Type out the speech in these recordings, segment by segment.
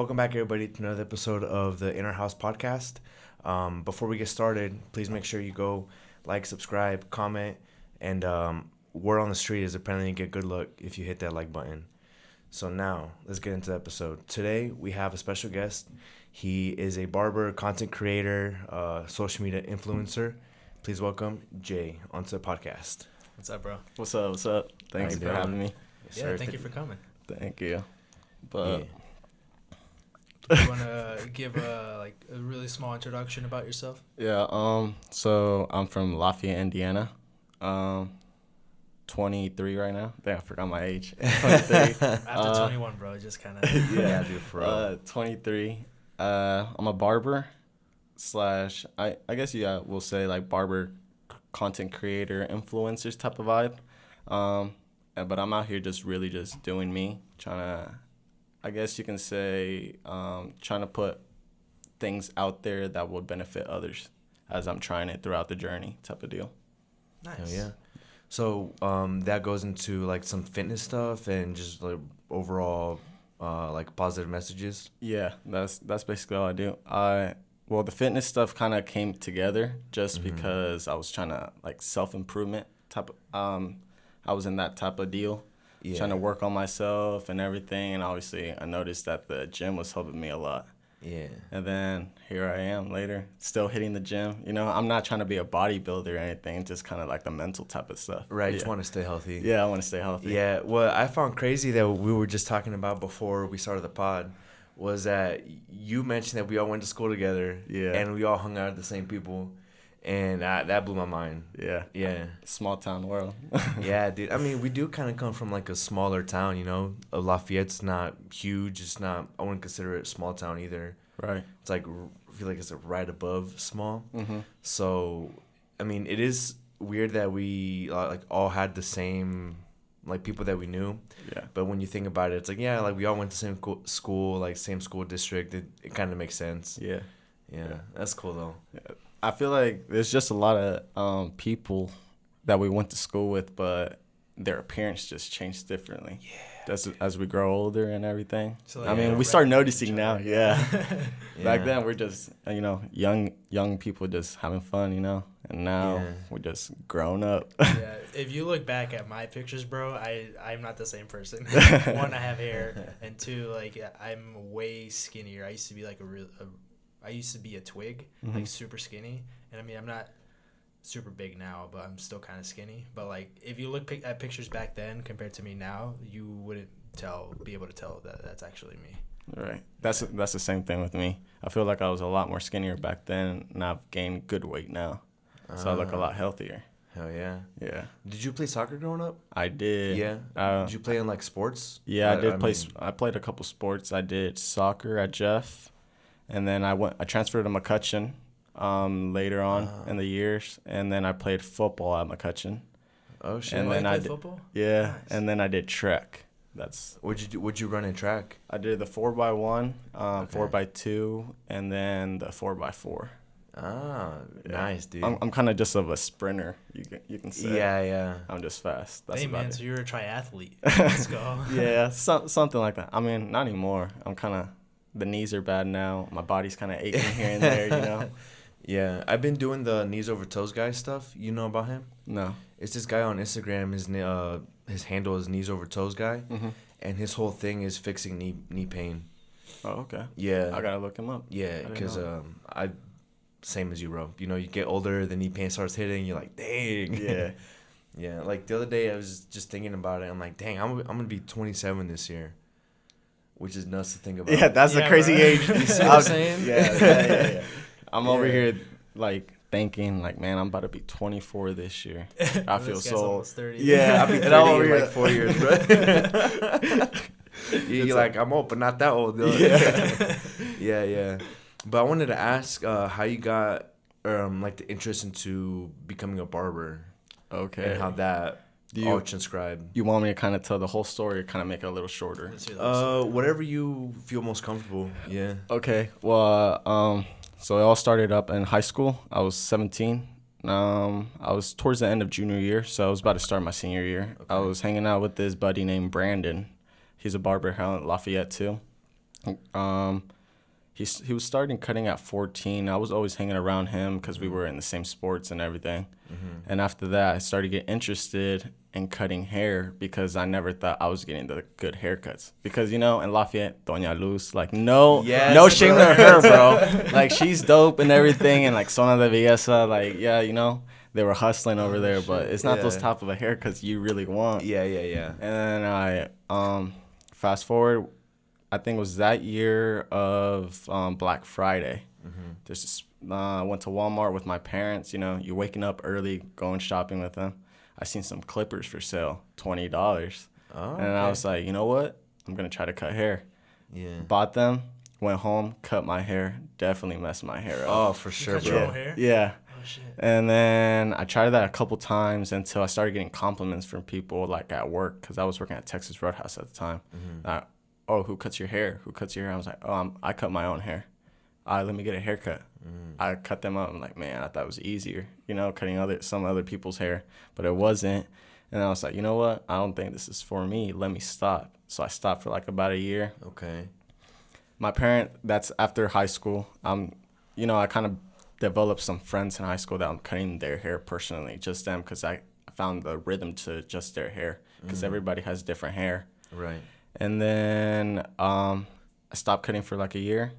Welcome back, everybody, to another episode of the Inner House Podcast. Before we get started, please make sure you go like, subscribe, comment, and word on the street is apparently you get good luck if you hit that like button. So now, let's get into the episode. Today, we have a special guest. He is a barber, content creator, social media influencer. Please welcome Jay onto the podcast. What's up, bro? What's up? Thanks for having me. Yeah, thank you for coming. Thank you. But you want to give a really small introduction about yourself? yeah, so I'm from Lafayette, Indiana. 23 right now. Dang, I forgot my age. 23. After 21, bro, just kind of. Yeah, dude, for real. 23. I'm a barber slash, I guess we'll say like barber content creator influencers type of vibe. But I'm out here just doing me, trying to, I guess you can say, trying to put things out there that will benefit others as I'm trying it throughout the journey type of deal. Nice. Hell yeah. So that goes into like some fitness stuff and just like overall like positive messages. Yeah, that's basically all I do. Well, the fitness stuff kind of came together just because I was trying to like self-improvement type of, I was in that type of deal. Yeah. Trying to work on myself and everything, and obviously I noticed that the gym was helping me a lot. Yeah. And then here I am later, still hitting the gym. You know, I'm not trying to be a bodybuilder or anything, just kind of like the mental type of stuff. Right, just want to stay healthy. Yeah, I want to stay healthy. Yeah, what I found crazy that we were just talking about before we started the pod was that you mentioned that we all went to school together. Yeah. And we all hung out with the same people. And that blew my mind. Yeah. Yeah. Small town world. Yeah, dude. I mean, we do kind of come from like a smaller town, you know. Lafayette's not huge. It's not, I wouldn't consider it a small town either. Right. It's like, I feel like it's right above small. Mm-hmm. So, I mean, it is weird that we like all had the same, like people that we knew. Yeah. But when you think about it, it's like, yeah, like we all went to the same school, like same school district. It kind of makes sense. Yeah. Yeah. That's cool though. Yeah. I feel like there's just a lot of people that we went to school with, but their appearance just changed differently. Yeah. As we grow older and everything. So, like, I mean, we start noticing now. Yeah. Yeah. Back then, we're just, young people just having fun, and now we're just grown up. Yeah. If you look back at my pictures, bro, I'm not the same person. One, I have hair, and two, like I'm way skinnier. I used to be like I used to be a twig, like super skinny. And I mean, I'm not super big now, but I'm still kind of skinny. But like, if you look at pictures back then compared to me now, you wouldn't be able to tell that that's actually me. Right. That's the same thing with me. I feel like I was a lot more skinnier back then, and I've gained good weight now. So I look a lot healthier. Hell yeah. Yeah. Did you play soccer growing up? I did. Yeah. Did you play in like sports? Yeah, I did play. I played a couple sports. I did soccer at Jeff. And then I transferred to McCutcheon later on in the years, and then I played football at McCutcheon. Oh shit! And then I did football. Yeah, nice. And then I did track. What'd you run in track? I did the 4x1, 4x2, and then the 4x4. Ah, yeah. Nice, dude. I'm kind of just of a sprinter. You can say. Yeah. I'm just fast. That's hey about man, it. So you're a triathlete. Let's go. Yeah, something like that. I mean, not anymore. I'm kind of. The knees are bad now. My body's kind of aching here and there, Yeah, I've been doing the knees over toes guy stuff. You know about him? No. It's this guy on Instagram. His handle is knees over toes guy, and his whole thing is fixing knee pain. Oh, okay. Yeah. I gotta look him up. Yeah, because I same as you, bro. You get older, the knee pain starts hitting. You're like, dang. Yeah. Yeah. Like the other day, I was just thinking about it. I'm like, dang, I'm gonna be 27 this year. Which is nuts to think about. Yeah, that's a crazy age. You see what I'm saying? Yeah. I'm over here, like, thinking, like, man, I'm about to be 24 this year. I feel so old. 30. Yeah, I'll be 30 in like 4 years, bro. You're like, I'm old, but not that old, though. Yeah. But I wanted to ask how you got, like, the interest into becoming a barber. Okay. And how that... all transcribed. You want me to kind of tell the whole story or kind of make it a little shorter? Whatever you feel most comfortable. Yeah. Okay. Well, so it all started up in high school. I was 17. I was towards the end of junior year, so I was about to start my senior year. Okay. I was hanging out with this buddy named Brandon. He's a barber here in Lafayette too. He was starting cutting at 14. I was always hanging around him because we were in the same sports and everything. And after that, I started to get interested in cutting hair because I never thought I was getting the good haircuts. Because, in Lafayette, Doña Luz, like, no shame to her, bro. Like, she's dope and everything. And, like, Zona de Belleza, like, yeah, they were hustling over there. But it's not those type of a haircuts you really want. Yeah. And then fast forward, I think it was that year of Black Friday. I went to Walmart with my parents. You're waking up early, going shopping with them. I seen some clippers for sale, $20. Oh, and I was like, you know what? I'm going to try to cut hair. Yeah. Bought them, went home, cut my hair. Definitely messed my hair up. Oh, for sure, Cut your own hair? Yeah. Oh, shit. And then I tried that a couple times until I started getting compliments from people like at work because I was working at Texas Roadhouse at the time. Like, oh, who cuts your hair? Who cuts your hair? I was like, oh, I cut my own hair. Let me get a haircut. I cut them up. I'm like, man, I thought it was easier, cutting some other people's hair, but it wasn't. And I was like, you know what? I don't think this is for me. Let me stop. So I stopped for like about a year. Okay. My parent, that's after high school. I kind of developed some friends in high school that I'm cutting their hair personally, just them, because I found the rhythm to just their hair, because everybody has different hair. Right. And then I stopped cutting for like a year.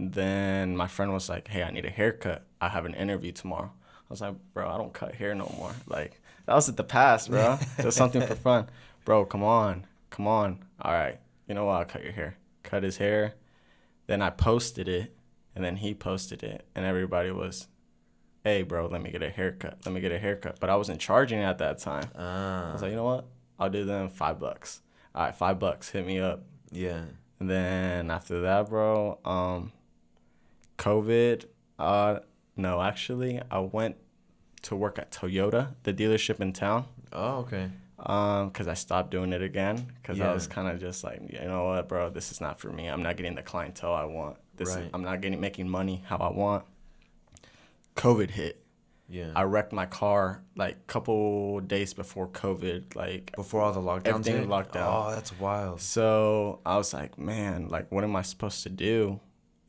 Then my friend was like, hey, I need a haircut. I have an interview tomorrow. I was like, bro, I don't cut hair no more. Like, that was at the past, bro. It was something for fun. Bro, come on. All right. You know what? I'll cut your hair. Cut his hair. Then I posted it, and then he posted it, and everybody was, hey, bro, let me get a haircut. But I wasn't charging at that time. I was like, you know what? I'll do them $5. All right, $5. Hit me up. Yeah. And then after that, bro, COVID. No, actually, I went to work at Toyota, the dealership in town. Oh, okay. Because I stopped doing it again. Because Yeah. I was kind of just like, you know what, bro, this is not for me. I'm not getting the clientele I want. I'm not making money how I want. COVID hit. Yeah. I wrecked my car like a couple days before COVID. Like Before all the lockdowns everything hit? locked down. Oh, that's wild. So I was like, man, like, what am I supposed to do?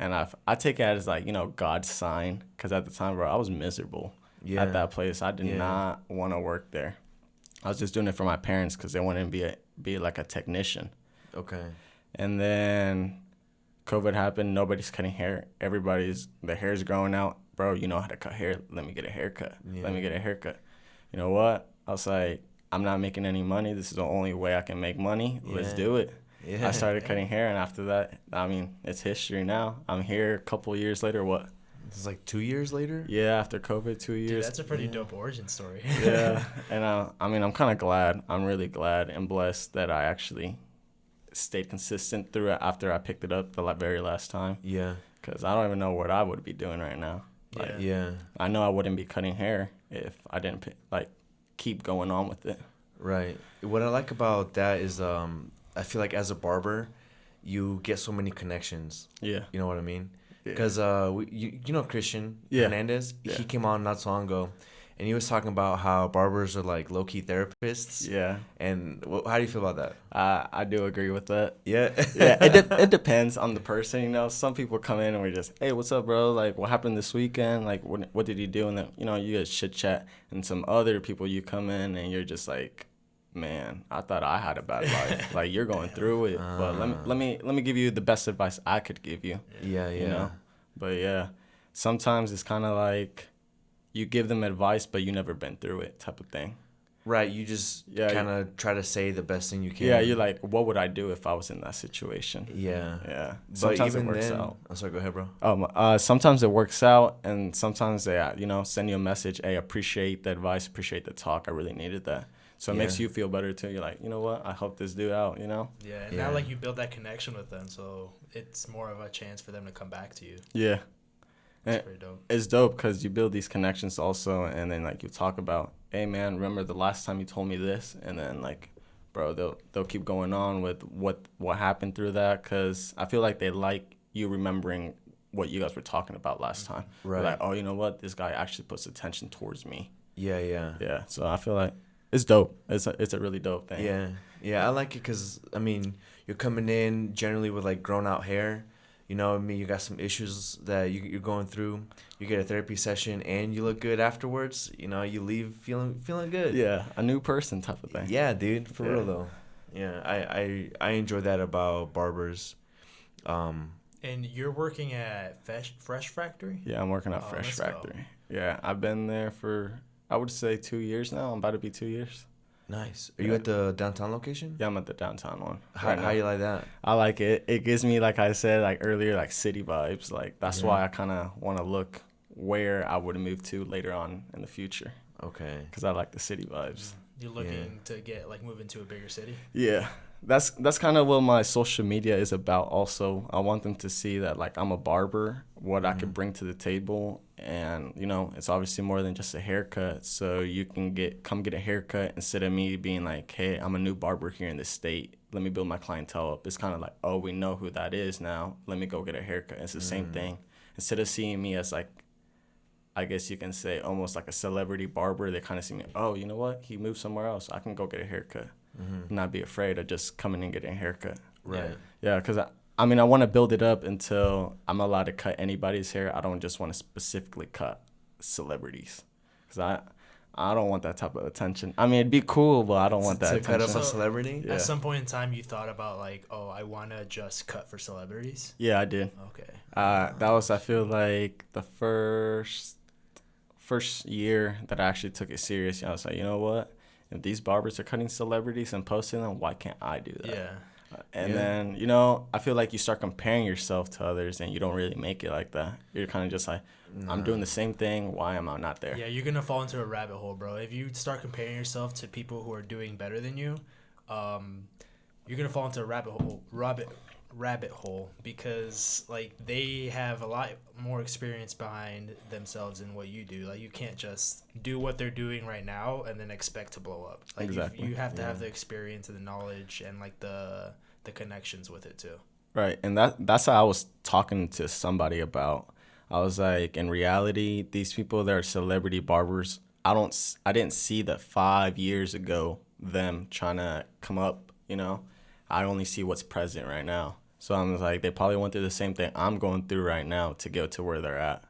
And I take it as like, God's sign. Because at the time, bro, I was miserable at that place. I did not want to work there. I was just doing it for my parents because they wanted to be like a technician. Okay. And then COVID happened. Nobody's cutting hair. The hair's growing out. Bro, you know how to cut hair. Let me get a haircut. Yeah. You know what? I was like, I'm not making any money. This is the only way I can make money. Let's do it. Yeah. I started cutting hair, and after that, it's history now. I'm here a couple years later. What? This is like 2 years later? Yeah, after COVID, 2 years. Dude, that's a pretty dope origin story. Yeah, and I'm kind of glad. I'm really glad and blessed that I actually stayed consistent through it after I picked it up the very last time. Yeah. Because I don't even know what I would be doing right now. Like, Yeah. I know I wouldn't be cutting hair if I didn't keep going on with it. Right. What I like about that is I feel like as a barber, you get so many connections. Yeah. You know what I mean? Because you know Christian Hernandez? Yeah. He came on not so long ago, and he was talking about how barbers are like low-key therapists. Yeah. And how do you feel about that? I do agree with that. Yeah. Yeah, it depends on the person. Some people come in and we're just, hey, what's up, bro? Like, what happened this weekend? Like, what did you do? And then, you guys chit chat. And some other people, you come in and you're just like, man, I thought I had a bad life. Like, you're going through it. But let me give you the best advice I could give you. Yeah. But yeah, sometimes it's kind of like you give them advice, but you never been through it type of thing. Right. You just kind of try to say the best thing you can. Yeah, you're like, what would I do if I was in that situation? Yeah. Yeah. But Sometimes even it works then, out. I'm sorry, go ahead, bro. Sometimes it works out, and sometimes they, send you a message. Hey, appreciate the advice, appreciate the talk. I really needed that. So it makes you feel better too. You're like, you know what? I helped this dude out. Yeah, and now like you build that connection with them, so it's more of a chance for them to come back to you. Yeah. That's pretty dope. It's dope because you build these connections also, and then like you talk about, hey man, remember the last time you told me this, and then like, bro, they'll keep going on with what happened through that, because I feel like they like you remembering what you guys were talking about last time. Right. Like, oh, you know what? This guy actually puts attention towards me. Yeah. Yeah. So I feel like it's dope. It's a really dope thing. Yeah, yeah, I like it because I mean you're coming in generally with like grown out hair. You know, I mean you got some issues that you're going through. You get a therapy session and you look good afterwards. You know, you leave feeling good. Yeah, a new person type of thing. Yeah, dude, for Yeah. real though. Yeah, I enjoy that about barbers. Um, And you're working at Fresh Factory? Yeah, I'm working at Oh, Fresh let's go. Factory. Yeah, I've been there for, I would say, 2 years now. I'm about to be 2 years. nice. Are you Yeah. at the downtown location? Yeah, I'm at the downtown one. How right how now. you like that? I like it. It gives me, like I said, like earlier, like city vibes. Like that's Yeah. why I kind of want to look where I would move to later on in the future, Okay. because I like the city vibes. You're looking to move into a bigger city? Yeah, that's kind of what my social media is about. Also, I want them to see that like I'm a barber, what I could bring to the table, and it's obviously more than just a haircut. So you can come get a haircut instead of me being like, hey, I'm a new barber here in the state. Let me build my clientele up. It's kind of like, oh, we know who that is now. Let me go get a haircut. It's the same thing. Instead of seeing me as like, I guess you can say almost like a celebrity barber, they kind of see me, oh, you know what? He moved somewhere else. I can go get a haircut. Not be afraid of just coming and getting a haircut. Right. Yeah, because I mean, I want to build it up until I'm allowed to cut anybody's hair. I don't just want to specifically cut celebrities, because I don't want that type of attention. I mean, it'd be cool, but I don't want that To cut attention. up a celebrity? Yeah. At some point in time, you thought about like, oh, I want to just cut for celebrities? Yeah, I did. Okay. That was, I feel like, the first year that I actually took it serious. I was like, you know what? If these barbers are cutting celebrities and posting them, why can't I do that? Yeah. And Yeah. then, I feel like you start comparing yourself to others and you don't really make it like that. You're kind of just like, I'm doing the same thing. Why am I not there? Yeah, you're going to fall into a rabbit hole, bro. If you start comparing yourself to people who are doing better than you, you're going to fall into a rabbit hole because like they have a lot more experience behind themselves than what you do. Like you can't just do what they're doing right now and then expect to blow up. Like Exactly. you have to have the experience and the knowledge and like the connections with it too. Right. And that's how I was talking to somebody about. I was like, in reality, these people that are celebrity barbers, I didn't see that 5 years ago them trying to come up, I only see what's present right now. So I'm like, they probably went through the same thing I'm going through right now to get to where they're at.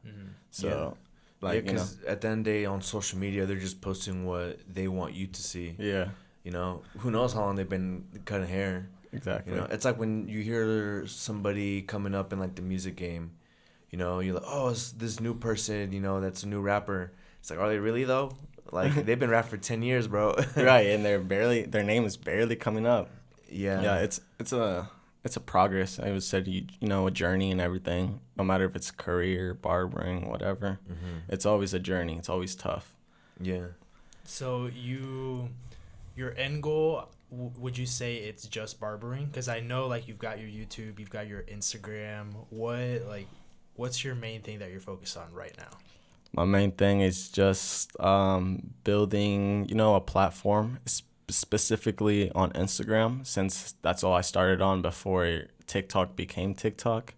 So, like, because at the end of the day on social media, they're just posting what they want you to see. Yeah, Who knows how long they've been cutting hair. exactly. It's like when you hear somebody coming up in like the music game, you're like, oh, it's this new person, that's a new rapper. It's like, are they really though? Like they've been rapping for 10 years, bro. Right, and their name is barely coming up. Yeah. Yeah, it's a progress. I would say, a journey and everything. No matter if it's career, barbering, whatever, it's always a journey. It's always tough. Yeah. So your end goal, would you say it's just barbering? Because I know like you've got your YouTube, you've got your Instagram. What's your main thing that you're focused on right now? My main thing is just building, a platform, specifically on Instagram, since that's all I started on before TikTok became TikTok.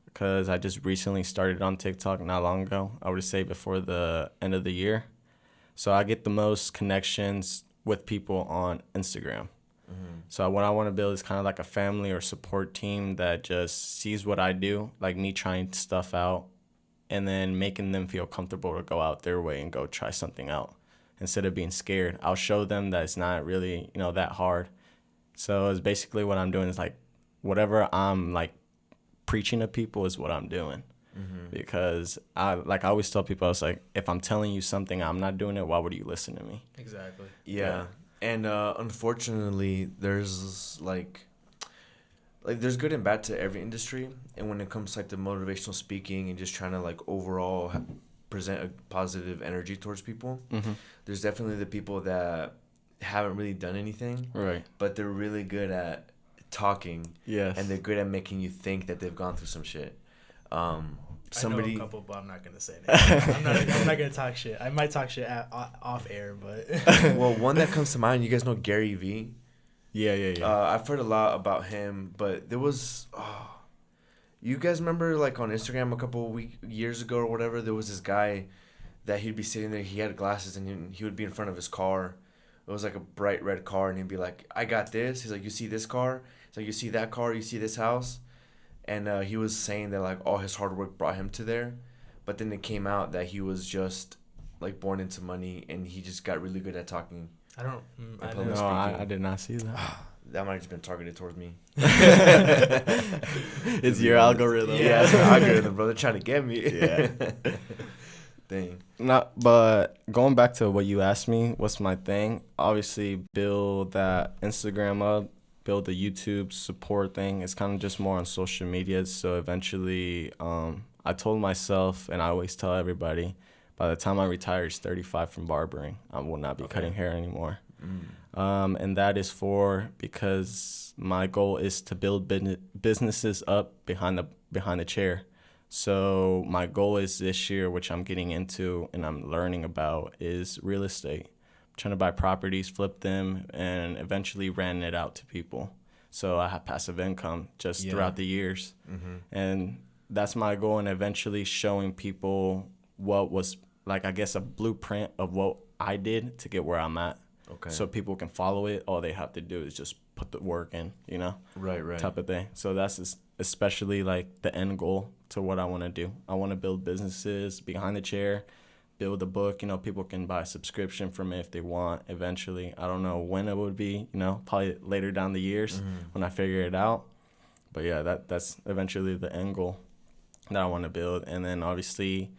Because I just recently started on TikTok not long ago. I would say before the end of the year. So I get the most connections with people on Instagram. So what I want to build is kind of like a family or support team that just sees what I do, like me trying stuff out, and then making them feel comfortable to go out their way and go try something out. Instead of being scared, I'll show them that it's not really, that hard. So it's basically what I'm doing is like whatever I'm like preaching to people is what I'm doing. Because I always tell people, I was like, if I'm telling you something, I'm not doing it, why would you listen to me? Exactly. Yeah. And unfortunately, there's like there's good and bad to every industry. And when it comes to like the motivational speaking and just trying to like overall present a positive energy towards people, there's definitely the people that haven't really done anything, Right. but they're really good at talking. Yes. And they're good at making you think that they've gone through some shit. I Somebody. know a couple, but I'm not gonna say anything. I'm not gonna talk shit. I might talk shit off air, but Well, one that comes to mind, you guys know Gary Vee? Yeah. I've heard a lot about him, but there was, you guys remember like on Instagram a couple years ago or whatever, there was this guy that he'd be sitting there, he had glasses and he would be in front of his car it was like a bright red car, and he'd be like, I got this. He's like, you see this car? He's like, you see that car? You see this house? And he was saying that like all his hard work brought him to there, but then it came out that he was just like born into money, and he just got really good at talking. I don't. I public know. I did not see that. That might have just been targeted towards me. It's your algorithm. Yeah, it's my algorithm, bro. They're trying to get me. Yeah. Dang. But going back to what you asked me, what's my thing? Obviously, build that Instagram up, build the YouTube support thing. It's kind of just more on social media. So eventually, I told myself, and I always tell everybody, by the time I retire, it's 35 from barbering, I will not be cutting hair anymore. And that is because my goal is to build businesses up behind the chair. So my goal is this year, which I'm getting into and I'm learning about, is real estate. I'm trying to buy properties, flip them, and eventually rent it out to people. So I have passive income just throughout the years. And that's my goal, and eventually showing people what was, like, I guess, a blueprint of what I did to get where I'm at. Okay. So people can follow it. All they have to do is just put the work in, you know? Right. Type of thing. So that's especially like the end goal to what I want to do. I want to build businesses behind the chair, build a book. You know, people can buy a subscription from it if they want eventually. I don't know when it would be, you know, probably later down the years when I figure it out. But yeah, that's eventually the end goal that I want to build. And then obviously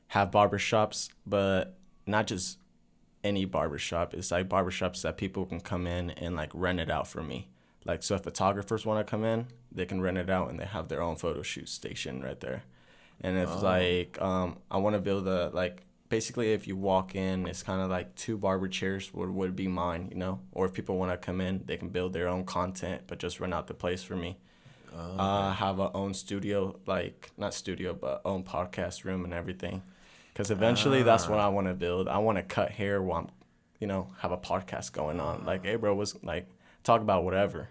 have barbershops, but not just any barbershop. It's like barbershops that people can come in and like rent it out from me. Like, so if photographers want to come in, they can rent it out and they have their own photo shoot station right there. And if I want to build a, like, basically if you walk in, it's kind of like 2 barber chairs would be mine, you know? Or if people want to come in, they can build their own content, but just rent out the place for me. Have a own studio, like, not studio, but own podcast room and everything. Because eventually that's what I want to build. I want to cut hair while I'm, you know, have a podcast going on. Like, hey, bro, was like, talk about whatever.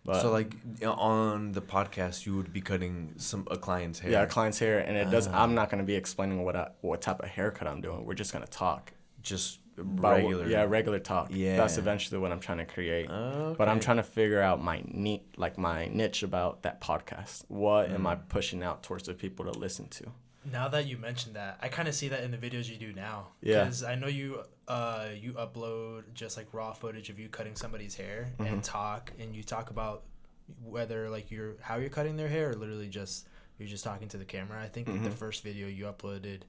But so, like, on the podcast, you would be cutting a client's hair. Yeah, a client's hair. And it does. I'm not going to be explaining what type of haircut I'm doing. We're just going to talk. Just regular. Regular talk. Yeah. That's eventually what I'm trying to create. Okay. But I'm trying to figure out my niche about that podcast. What am I pushing out towards the people to listen to? Now that you mentioned that, I kind of see that in the videos you do now. Yeah. Because I know you upload just like raw footage of you cutting somebody's hair and you talk about whether like how you're cutting their hair or literally just you're just talking to the camera. I think the first video you uploaded,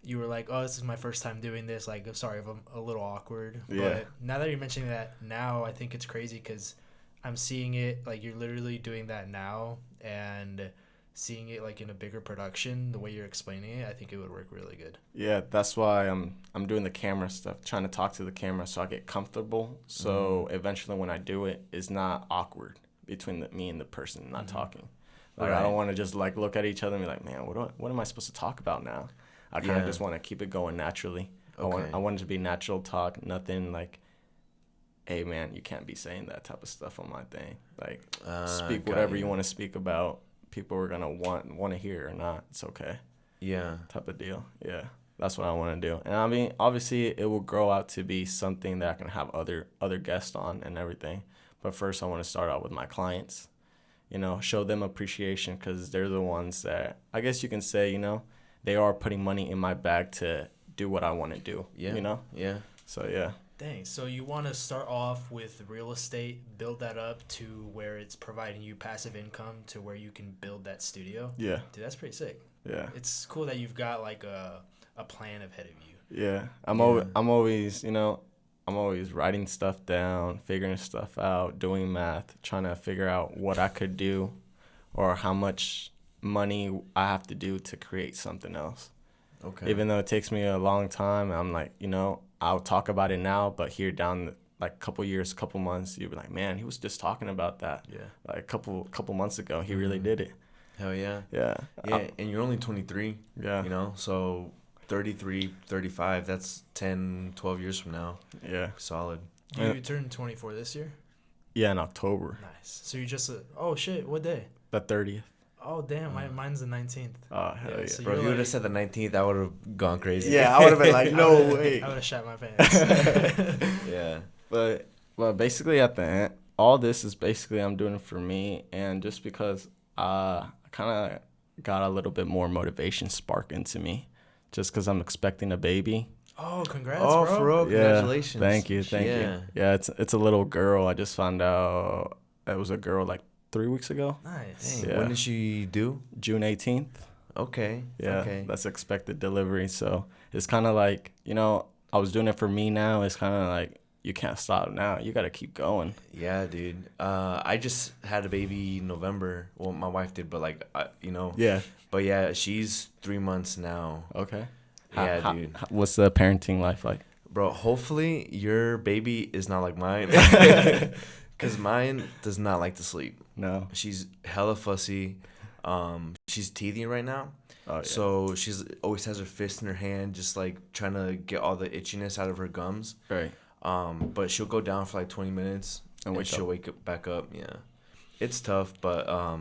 you were like, oh, this is my first time doing this. Like, I'm sorry if I'm a little awkward. Yeah. But now that you're mentioning that now, I think it's crazy because I'm seeing it like you're literally doing that now and seeing it like in a bigger production, the way you're explaining it, I think it would work really good. Yeah, that's why I'm doing the camera stuff, trying to talk to the camera so I get comfortable. So eventually when I do it, it's not awkward between me and the person not talking. Like, I don't want to just like look at each other and be like, man, what am I supposed to talk about now? I kind of just want to keep it going naturally. Okay. I want it to be natural talk, nothing like, hey, man, you can't be saying that type of stuff on my thing. Like, speak whatever you want to speak about. People are gonna want to hear or not. It's okay. Yeah. Type of deal. Yeah. That's what I want to do. And I mean, obviously it will grow out to be something that I can have other guests on and everything. But first I want to start out with my clients, you know, show them appreciation because they're the ones that I guess you can say, you know, they are putting money in my bag to do what I want to do. Yeah. You know? Yeah. So, yeah. Dang, so you want to start off with real estate, build that up to where it's providing you passive income to where you can build that studio? Yeah. Dude, that's pretty sick. Yeah. It's cool that you've got like a plan ahead of you. Yeah. I'm always, you know, I'm always writing stuff down, figuring stuff out, doing math, trying to figure out what I could do or how much money I have to do to create something else. Okay. Even though it takes me a long time, I'm like, you know, I'll talk about it now, but here down like a couple years, couple months, you'll be like, man, he was just talking about that. Yeah. Like a couple months ago, he really did it. Hell yeah. Yeah. Yeah, and you're only 23. Yeah. You know, so 33, 35, that's 10, 12 years from now. Yeah. Solid. You turned 24 this year? Yeah, in October. Nice. So you just, oh shit, what day? The 30th. Oh, damn, mine's the 19th. Oh, hell yeah. So Bro, if you would have said the 19th, I would have gone crazy. Yeah, I would have been like, no way. I would have shat my pants. Yeah. But basically at the end, all this is basically I'm doing it for me, and just because I kind of got a little bit more motivation spark into me, just because I'm expecting a baby. Oh, congrats, Oh, bro. for real? Yeah, Congratulations. thank you. Yeah. Yeah, it's a little girl. I just found out it was a girl like 3 weeks ago. Nice. Dang, Yeah. when did she do? June 18th. Okay. Yeah, Okay. that's expected delivery. So it's kind of like, I was doing it for me now. It's kind of like, you can't stop now. You got to keep going. Yeah, dude. I just had a baby in November. Well, my wife did, but Yeah. But yeah, she's 3 months now. Okay. Yeah, dude. What's the parenting life like? Bro, hopefully your baby is not like mine. Because mine does not like to sleep. No. She's hella fussy. She's teething right now. Oh, yeah. So she's always has her fist in her hand, just like trying to get all the itchiness out of her gums. Right. But she'll go down for like 20 minutes and she'll wake up back up. Yeah. It's tough, but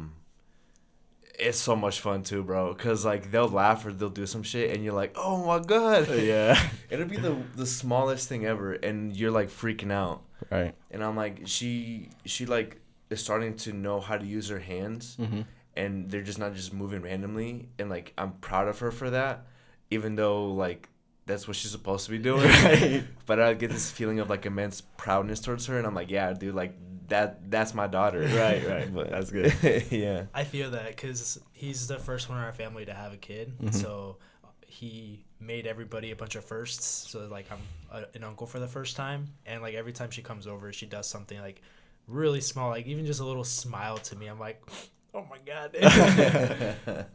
it's so much fun too, bro. Cause like they'll laugh or they'll do some shit and you're like, oh my god. Yeah. It'll be the smallest thing ever and you're like freaking out. Right. And I'm like, she like is starting to know how to use her hands. Mm-hmm. And they're just not just moving randomly, and like I'm proud of her for that, even though like that's what she's supposed to be doing. Right. But I get this feeling of like immense proudness towards her, and I'm like, yeah, dude, like that's my daughter. Right. But that's good. Yeah. I feel that because he's the first one in our family to have a kid, Mm-hmm. so he made everybody a bunch of firsts. So like I'm an uncle for the first time, and like every time she comes over, she does something like really small, like even just a little smile to me. I'm like, oh my god.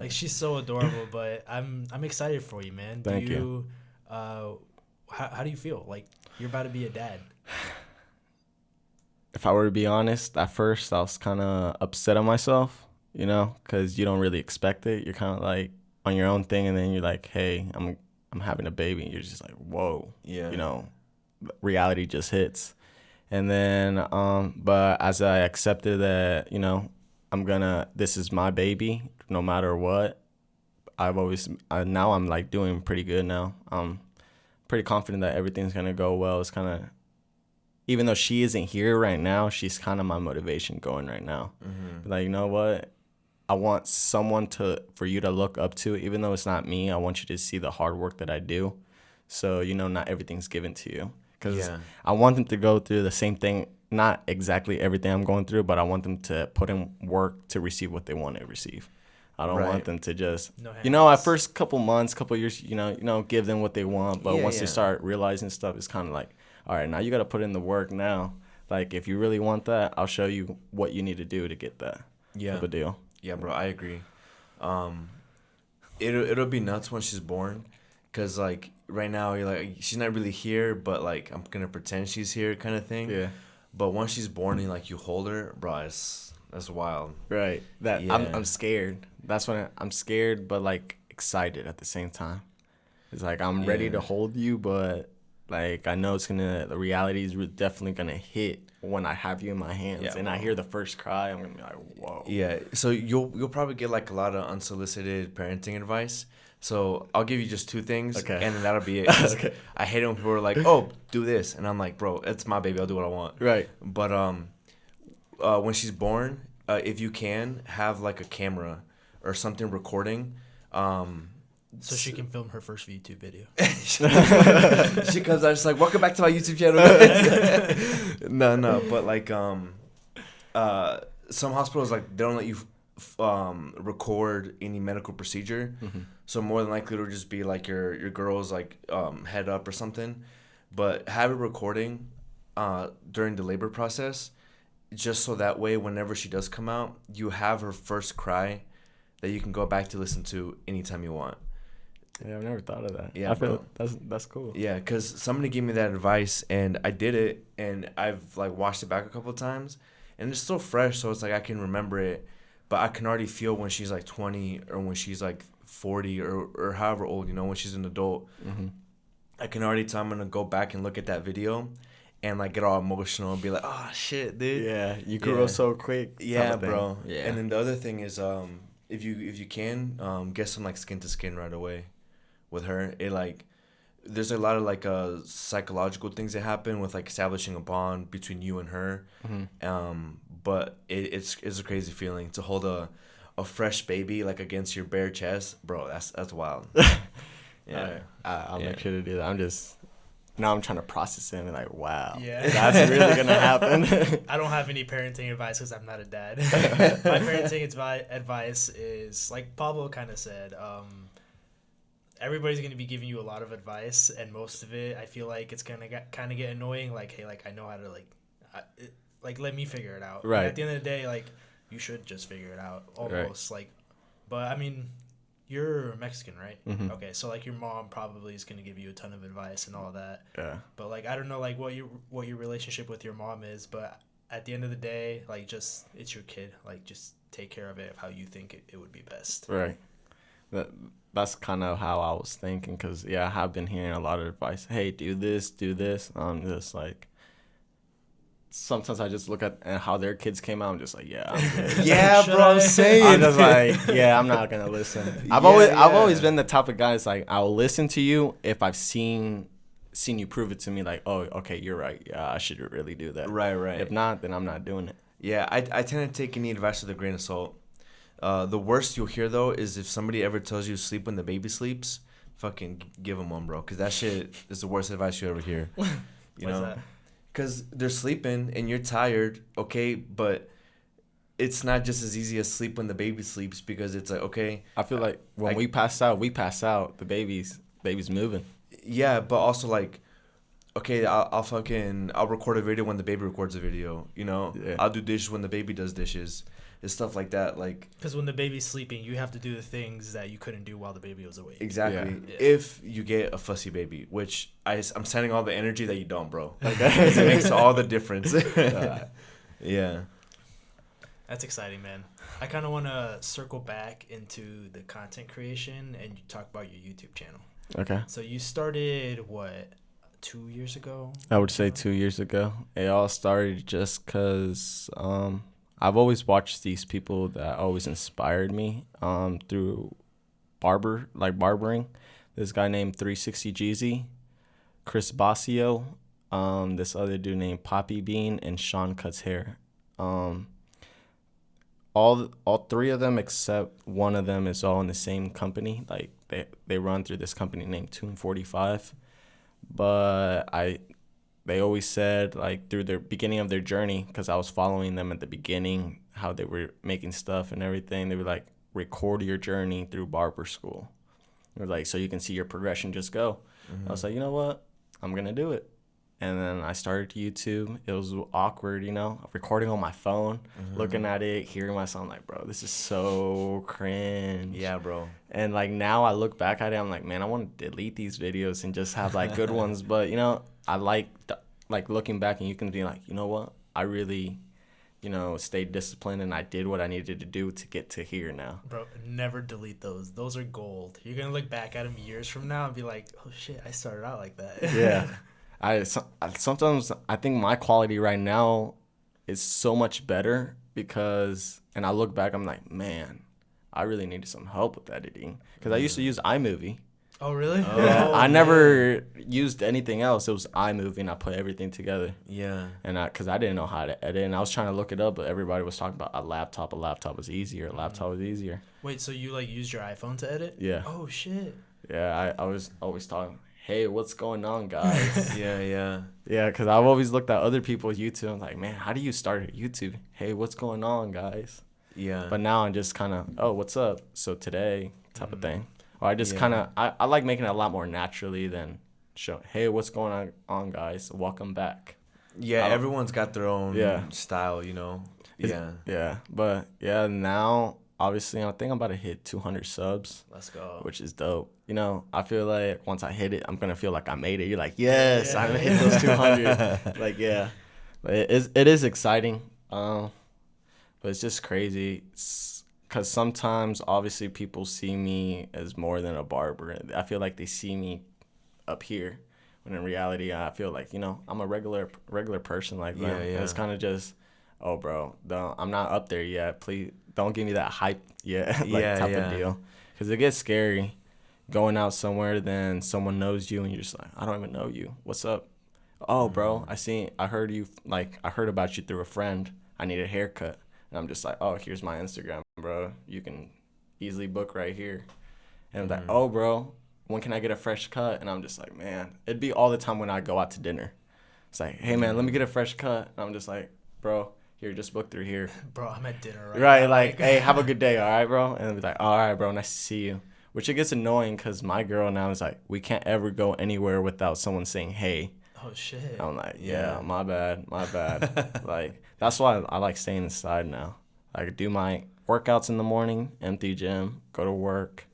Like she's so adorable, but I'm excited for you, man. Thank you. How do you feel? Like you're about to be a dad. If I were to be honest, at first I was kind of upset at myself, because you don't really expect it. You're kind of like on your own thing, and then you're like, hey, I'm having a baby. And you're just like, whoa. Yeah. Reality just hits. And then, but as I accepted that, this is my baby, no matter what. Now I'm like doing pretty good now. I'm pretty confident that everything's going to go well. It's kind of, even though she isn't here right now, she's kind of my motivation going right now. Mm-hmm. Like, you know what? I want someone for you to look up to, even though it's not me. I want you to see the hard work that I do. So, not everything's given to you. Because I want them to go through the same thing, not exactly everything I'm going through, but I want them to put in work to receive what they want to receive. I don't want them to just, at first couple months, couple years, give them what they want. But once they start realizing stuff, it's kind of like, all right, now you got to put in the work now. Like, if you really want that, I'll show you what you need to do to get that type of deal. Yeah, bro, I agree. It'll be nuts when she's born. Because, like, right now, you're like, she's not really here, but, like, I'm going to pretend she's here kind of thing. Yeah. But once she's born and, like, you hold her, bro, that's wild. Right. I'm scared. That's when I'm scared, but, like, excited at the same time. It's like, I'm ready to hold you, but, like, I know the reality is definitely going to hit when I have you in my hands. Yeah, and I hear the first cry, I'm going to be like, whoa. Yeah. So you'll probably get, like, a lot of unsolicited parenting advice. So I'll give you just two things, and then that'll be it. Okay. I hate it when people are like, "Oh, do this," and I'm like, "Bro, it's my baby. I'll do what I want." Right. But when she's born, if you can have like a camera or something recording, so she can film her first YouTube video. She comes out, she's like, "Welcome back to my YouTube channel." No, but like some hospitals like they don't let you record any medical procedure. Mm-hmm. So more than likely it'll just be like your girl's like head up or something. But have it recording during the labor process, just so that way whenever she does come out, you have her first cry that you can go back to listen to anytime you want. Yeah, I've never thought of that. Yeah, I feel that's cool. Yeah, because somebody gave me that advice and I did it, and I've like watched it back a couple of times, and it's still fresh, so it's like I can remember it, but I can already feel when she's like 20 or when she's like 40 or however old, when she's an adult. Mm-hmm. I can already tell I'm gonna go back and look at that video and like get all emotional and be like, oh shit, dude. Yeah, you grow so quick. Yeah, bro. Yeah. And then the other thing is, if you can, get some like skin to skin right away with her. It like there's a lot of like psychological things that happen with like establishing a bond between you and her. But it's a crazy feeling to hold a fresh baby like against your bare chest, bro. That's wild. Yeah. I'll make sure to do that. Now I'm trying to process it and be like, wow, Yeah. that's really gonna happen. I don't have any parenting advice because I'm not a dad. My parenting advice is like Pablo kind of said. Everybody's going to be giving you a lot of advice, and most of it, I feel like it's going to kind of get annoying. Like, hey, like, I know how to, let me figure it out. Right. And at the end of the day, like, you should just figure it out, almost. Right. Like, but, I mean, you're Mexican, right? Mm-hmm. Okay, so, like, your mom probably is going to give you a ton of advice and all that. Yeah. But, like, I don't know, like, what your relationship with your mom is, but at the end of the day, like, just, it's your kid. Like, just take care of it how you think it would be best. Right. That's kind of how I was thinking, because, I have been hearing a lot of advice. Hey, do this. I'm just like, sometimes I just look at how their kids came out. I'm just like, yeah, I'm good. Yeah, bro, I'm saying. I'm just like, I'm not going to listen. I've always been the type of guy that's like, I'll listen to you if I've seen you prove it to me, like, oh, okay, you're right. Yeah, I should really do that. Right. If not, then I'm not doing it. Yeah, I tend to take any advice with a grain of salt. The worst you'll hear, though, is if somebody ever tells you sleep when the baby sleeps, fucking give them one, bro. Because that shit is the worst advice you ever hear. You know? Because they're sleeping and you're tired, okay? But it's not just as easy as sleep when the baby sleeps, because it's like, okay. I feel like when we pass out. The baby's moving. Yeah, but also, like, okay, I'll record a video when the baby records a video, you know? Yeah. I'll do dishes when the baby does dishes. It's stuff like that, like, because when the baby's sleeping, you have to do the things that you couldn't do while the baby was awake. Exactly. Yeah. If you get a fussy baby, which I'm sending all the energy that you don't, bro. Like, it makes all the difference. Yeah. That's exciting, man. I kind of want to circle back into the content creation and you talk about your YouTube channel. Okay. So you started, 2 years ago? I would say 2 years ago. It all started just because I've always watched these people that always inspired me through barbering. This guy named 360 Jeezy, Chris Basio, this other dude named Poppy Bean, and Sean Cuts Hair. All three of them except one of them is all in the same company. Like they run through this company named Tune 45. But they always said, like, through their beginning of their journey, because I was following them at the beginning, how they were making stuff and everything, they were like, record your journey through barber school. They were like, so you can see your progression, just go. Mm-hmm. I was like, you know what? I'm going to do it. And then I started YouTube. It was awkward, recording on my phone, looking at it, hearing myself, like, bro, this is so cringe. Yeah, bro. And, like, now I look back at it, I'm like, man, I want to delete these videos and just have, like, good ones. But, I like looking back and you can be like, you know what? I really, stayed disciplined and I did what I needed to do to get to here now. Bro, never delete those. Those are gold. You're going to look back at them years from now and be like, oh, shit, I started out like that. Yeah. Sometimes I think my quality right now is so much better because, and I look back, I'm like, man, I really needed some help with editing because I used to use iMovie. Oh, really? Yeah, I never used anything else. It was iMovie, and I put everything together. Yeah. And because I didn't know how to edit, and I was trying to look it up, but everybody was talking about a laptop. A laptop was easier. Wait, so you used your iPhone to edit? Yeah. Oh shit. Yeah, I was always talking. Hey, what's going on, guys? Yeah. Yeah, because I've always looked at other people's YouTube. I'm like, man, how do you start a YouTube? Hey, what's going on, guys? Yeah. But now I'm just kind of, oh, what's up? So today, type of thing. Or I just kind of, I like making it a lot more naturally than show, hey, what's going on, guys? Welcome back. Yeah, everyone's got their own style, Yeah, but now, obviously, I think I'm about to hit 200 subs. Let's go. Which is dope. I feel like once I hit it, I'm going to feel like I made it. You're like, yes, I hit those 200. Like, yeah. But it is exciting. But it's just crazy. Because sometimes, obviously, people see me as more than a barber. I feel like they see me up here. When in reality, I feel like, I'm a regular person like them. Yeah. It's kind of just, oh, bro, I'm not up there yet. Please don't give me that hype yet, type of deal. Because it gets scary. going out somewhere, then someone knows you and you're just like, I don't even know you. What's up? Oh, bro, I heard you, like, I heard about you through a friend. I need a haircut. And I'm just like, oh, here's my Instagram, bro. You can easily book right here. And I'm like, oh, bro, when can I get a fresh cut? And I'm just like, man, it'd be all the time when I go out to dinner. It's like, hey, man, let me get a fresh cut. And I'm just like, bro, here, just book through here. Bro, I'm at dinner Right, now. like, hey, have a good day, all right, bro? And I'll be like, all right, bro, nice to see you. Which it gets annoying because my girl now is like, we can't ever go anywhere without someone saying, hey. Oh, shit. I'm like, yeah, my bad. Like, that's why I like staying inside now. I do my workouts in the morning, empty gym, go to work.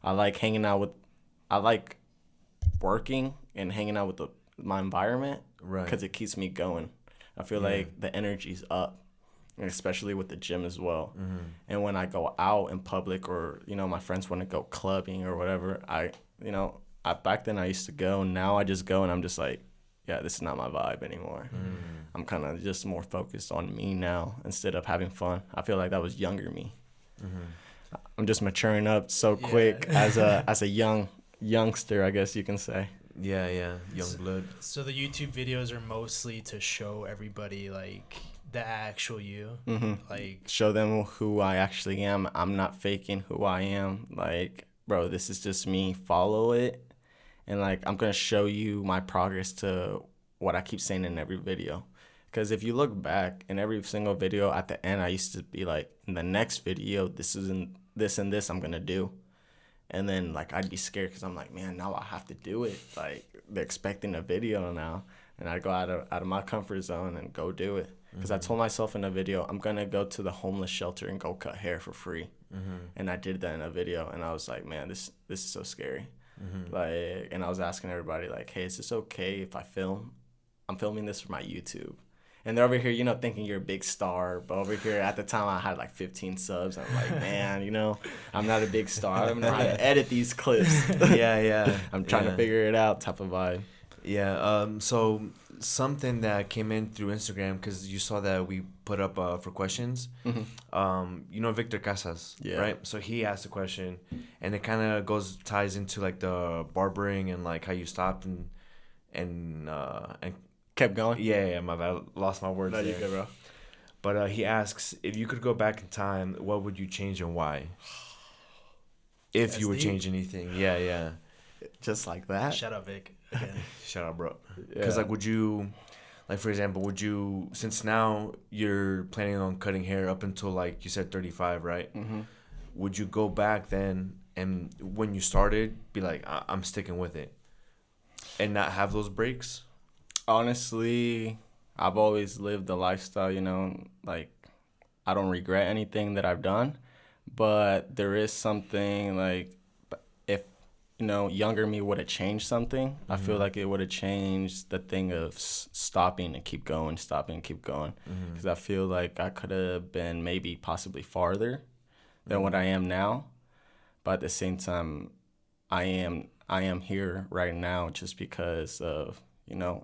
I like working and hanging out with my environment because it keeps me going. I feel like the energy's up, especially with the gym as well. Mm-hmm. And when I go out in public or, my friends want to go clubbing or whatever, back then I used to go. Now I just go and I'm just like, yeah, this is not my vibe anymore. Mm. I'm kind of just more focused on me now instead of having fun. I feel like that was younger me. Mm-hmm. I'm just maturing up so quick as a youngster, I guess you can say. Yeah, young blood. So the YouTube videos are mostly to show everybody like the actual you, like show them who I actually am. I'm not faking who I am. Like, bro, this is just me. Follow it. And, like, I'm going to show you my progress to what I keep saying in every video. Because if you look back in every single video, at the end, I used to be like, in the next video, this and this I'm going to do. And then, like, I'd be scared because I'm like, man, now I have to do it. Like, they're expecting a video now. And I'd go out of my comfort zone and go do it. Because I told myself in a video, I'm going to go to the homeless shelter and go cut hair for free. Mm-hmm. And I did that in a video. And I was like, man, this is so scary. Mm-hmm. Like, and I was asking everybody, like, hey, is this okay if I film? I'm filming this for my YouTube. And they're over here, thinking you're a big star. But over here, at the time, I had like 15 subs. I'm like, man, I'm not a big star. I don't know how to edit these clips. Yeah. I'm trying to figure it out type of vibe. Yeah. So something that came in through Instagram, because you saw that we put up for questions. Mm-hmm. Victor Casas, right? So he asked a question, and it kind of ties into like the barbering and like how you stopped and kept going. Yeah. My bad. Lost my words. No, you good, bro. But he asks, if you could go back in time, what would you change and why? If That's you would change anything, yeah. Just like that. Shout out, Vic. Again. Shout out, bro. Because would you, like, for example, since now you're planning on cutting hair up until, like you said, 35, right? Mm-hmm. Would you go back then and when you started, be like, I'm sticking with it, and not have those breaks? Honestly, I've always lived the lifestyle, like, I don't regret anything that I've done, but there is something, like, if younger me would have changed something. Mm-hmm. I feel like it would have changed the thing of stopping and keep going. Because I feel like I could have been maybe possibly farther than what I am now. But at the same time, I am here right now just because of,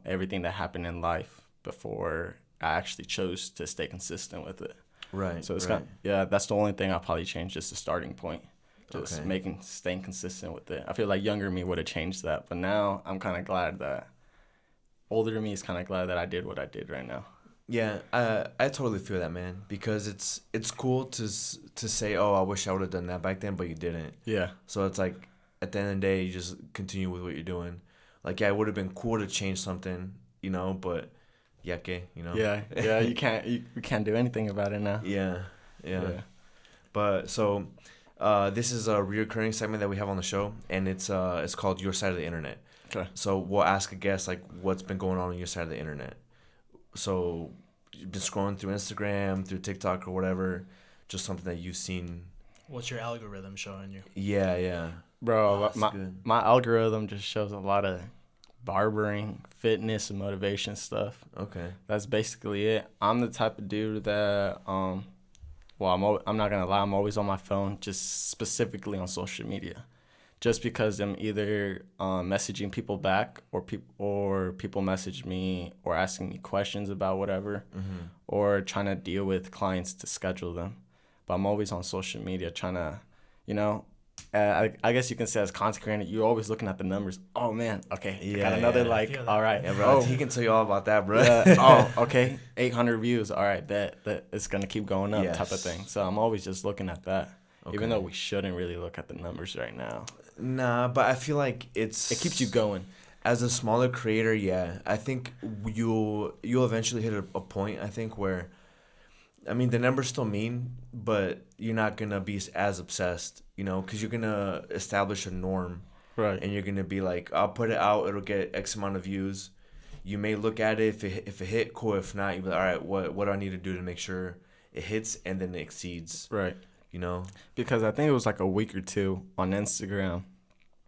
everything that happened in life before I actually chose to stay consistent with it. Right. So it's that's the only thing I'll probably change, just the starting point. Just staying consistent with it. I feel like younger me would have changed that, but now I'm kind of glad that older me is kind of glad that I did what I did right now. Yeah, I totally feel that, man, because it's cool to say, oh, I wish I would have done that back then, but you didn't. Yeah. So it's like at the end of the day, you just continue with what you're doing. Like, yeah, it would have been cool to change something, but yeah, you can't do anything about it now. Yeah. But so. This is a reoccurring segment that we have on the show, and it's called Your Side of the Internet. Okay. So we'll ask a guest, like, what's been going on your side of the internet. So you've been scrolling through Instagram, through TikTok or whatever, just something that you've seen. What's your algorithm showing you? Yeah. Bro, my algorithm just shows a lot of barbering, fitness, and motivation stuff. Okay. That's basically it. I'm the type of dude that I'm not going to lie, I'm always on my phone, just specifically on social media. Just because I'm either messaging people back or people message me or asking me questions about whatever, or trying to deal with clients to schedule them. But I'm always on social media trying to, I guess you can say as content creator, you're always looking at the numbers. Oh man, okay, I got Yeah, another yeah. like. All right, Yeah, bro. oh, He can tell you all about that, bro. yeah, oh, okay, 800 views. All right, bet that it's gonna keep going up, type of Yes. thing. So I'm always just looking at that, Okay. even though we shouldn't really look at the numbers right now. Nah, but I feel like It keeps you going. As a smaller creator, yeah, I think you'll eventually hit a point, I think, where, I mean, the numbers still mean, but you're not gonna be as obsessed, you know, because you're gonna establish a norm, Right. and you're gonna be like, I'll put it out, it'll get X amount of views. You may look at it, if it hit, cool. If not, you be like, all right, what do I need to do to make sure it hits and then it exceeds, Right. you know? Because I think it was like a week or two on Instagram.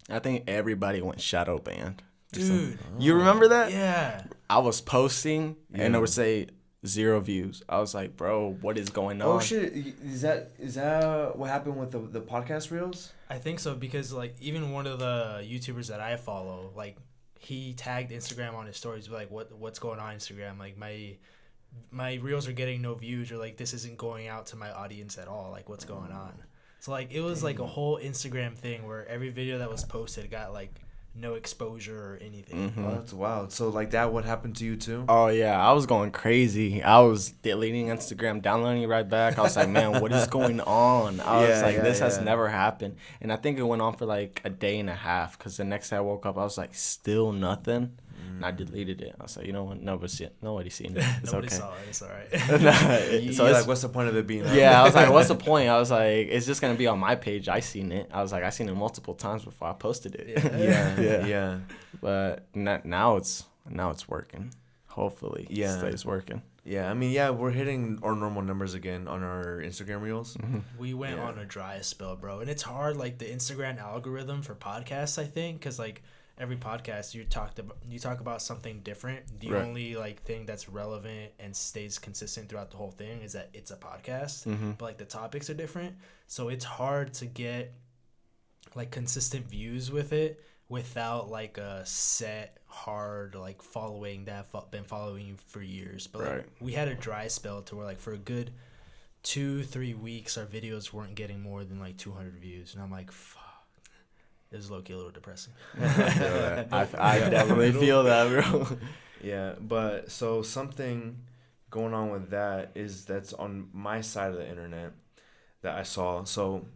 I think everybody went shadow banned. Dude. You remember that? Yeah. I was posting and Yeah. it would say 0 views. I was like, bro, what is going on? Oh shit! Is that what happened with the podcast reels? I think so because like even one of the YouTubers that I follow, like he tagged Instagram on his stories, like what's going on Instagram? Like my reels are getting no views, or like this isn't going out to my audience at all. Like what's going on? So like it was like a whole Instagram thing where every video that was posted got like no exposure or anything. Mhm. Oh, that's wild. So like that, what happened to you too? Oh yeah, I was going crazy. I was deleting Instagram, downloading it right back. I was like, man, what is going on? I was like, this has never happened. And I think it went on for like a day and a half, because the next day I woke up, I was like, still nothing. And I deleted it. I was like, you know what? Nobody's seen it. It's Nobody okay. saw it. It's all right. So You're it's like, what's the point of it being out? yeah, I was like, what's the point? I was like, it's just gonna be on my page. I seen it. I was like, I seen it multiple times before I posted it. Yeah. But now it's working. Hopefully, it stays working. Yeah, I mean, yeah, we're hitting our normal numbers again on our Instagram reels. We went on a dry spell, bro, and it's hard. Like the Instagram algorithm for podcasts, I think, because like every podcast you talk about something different. The only like thing that's relevant and stays consistent throughout the whole thing is that it's a podcast, but like the topics are different. So it's hard to get like consistent views with it without like a set hard like following that been following you for years. But like, we had a dry spell to where like for a good 2-3 weeks our videos weren't getting more than like 200 views, and I'm like, fuck. It's low-key a little depressing. I definitely feel that, bro. Yeah, but so something going on with that is that's on my side of the internet that I saw. So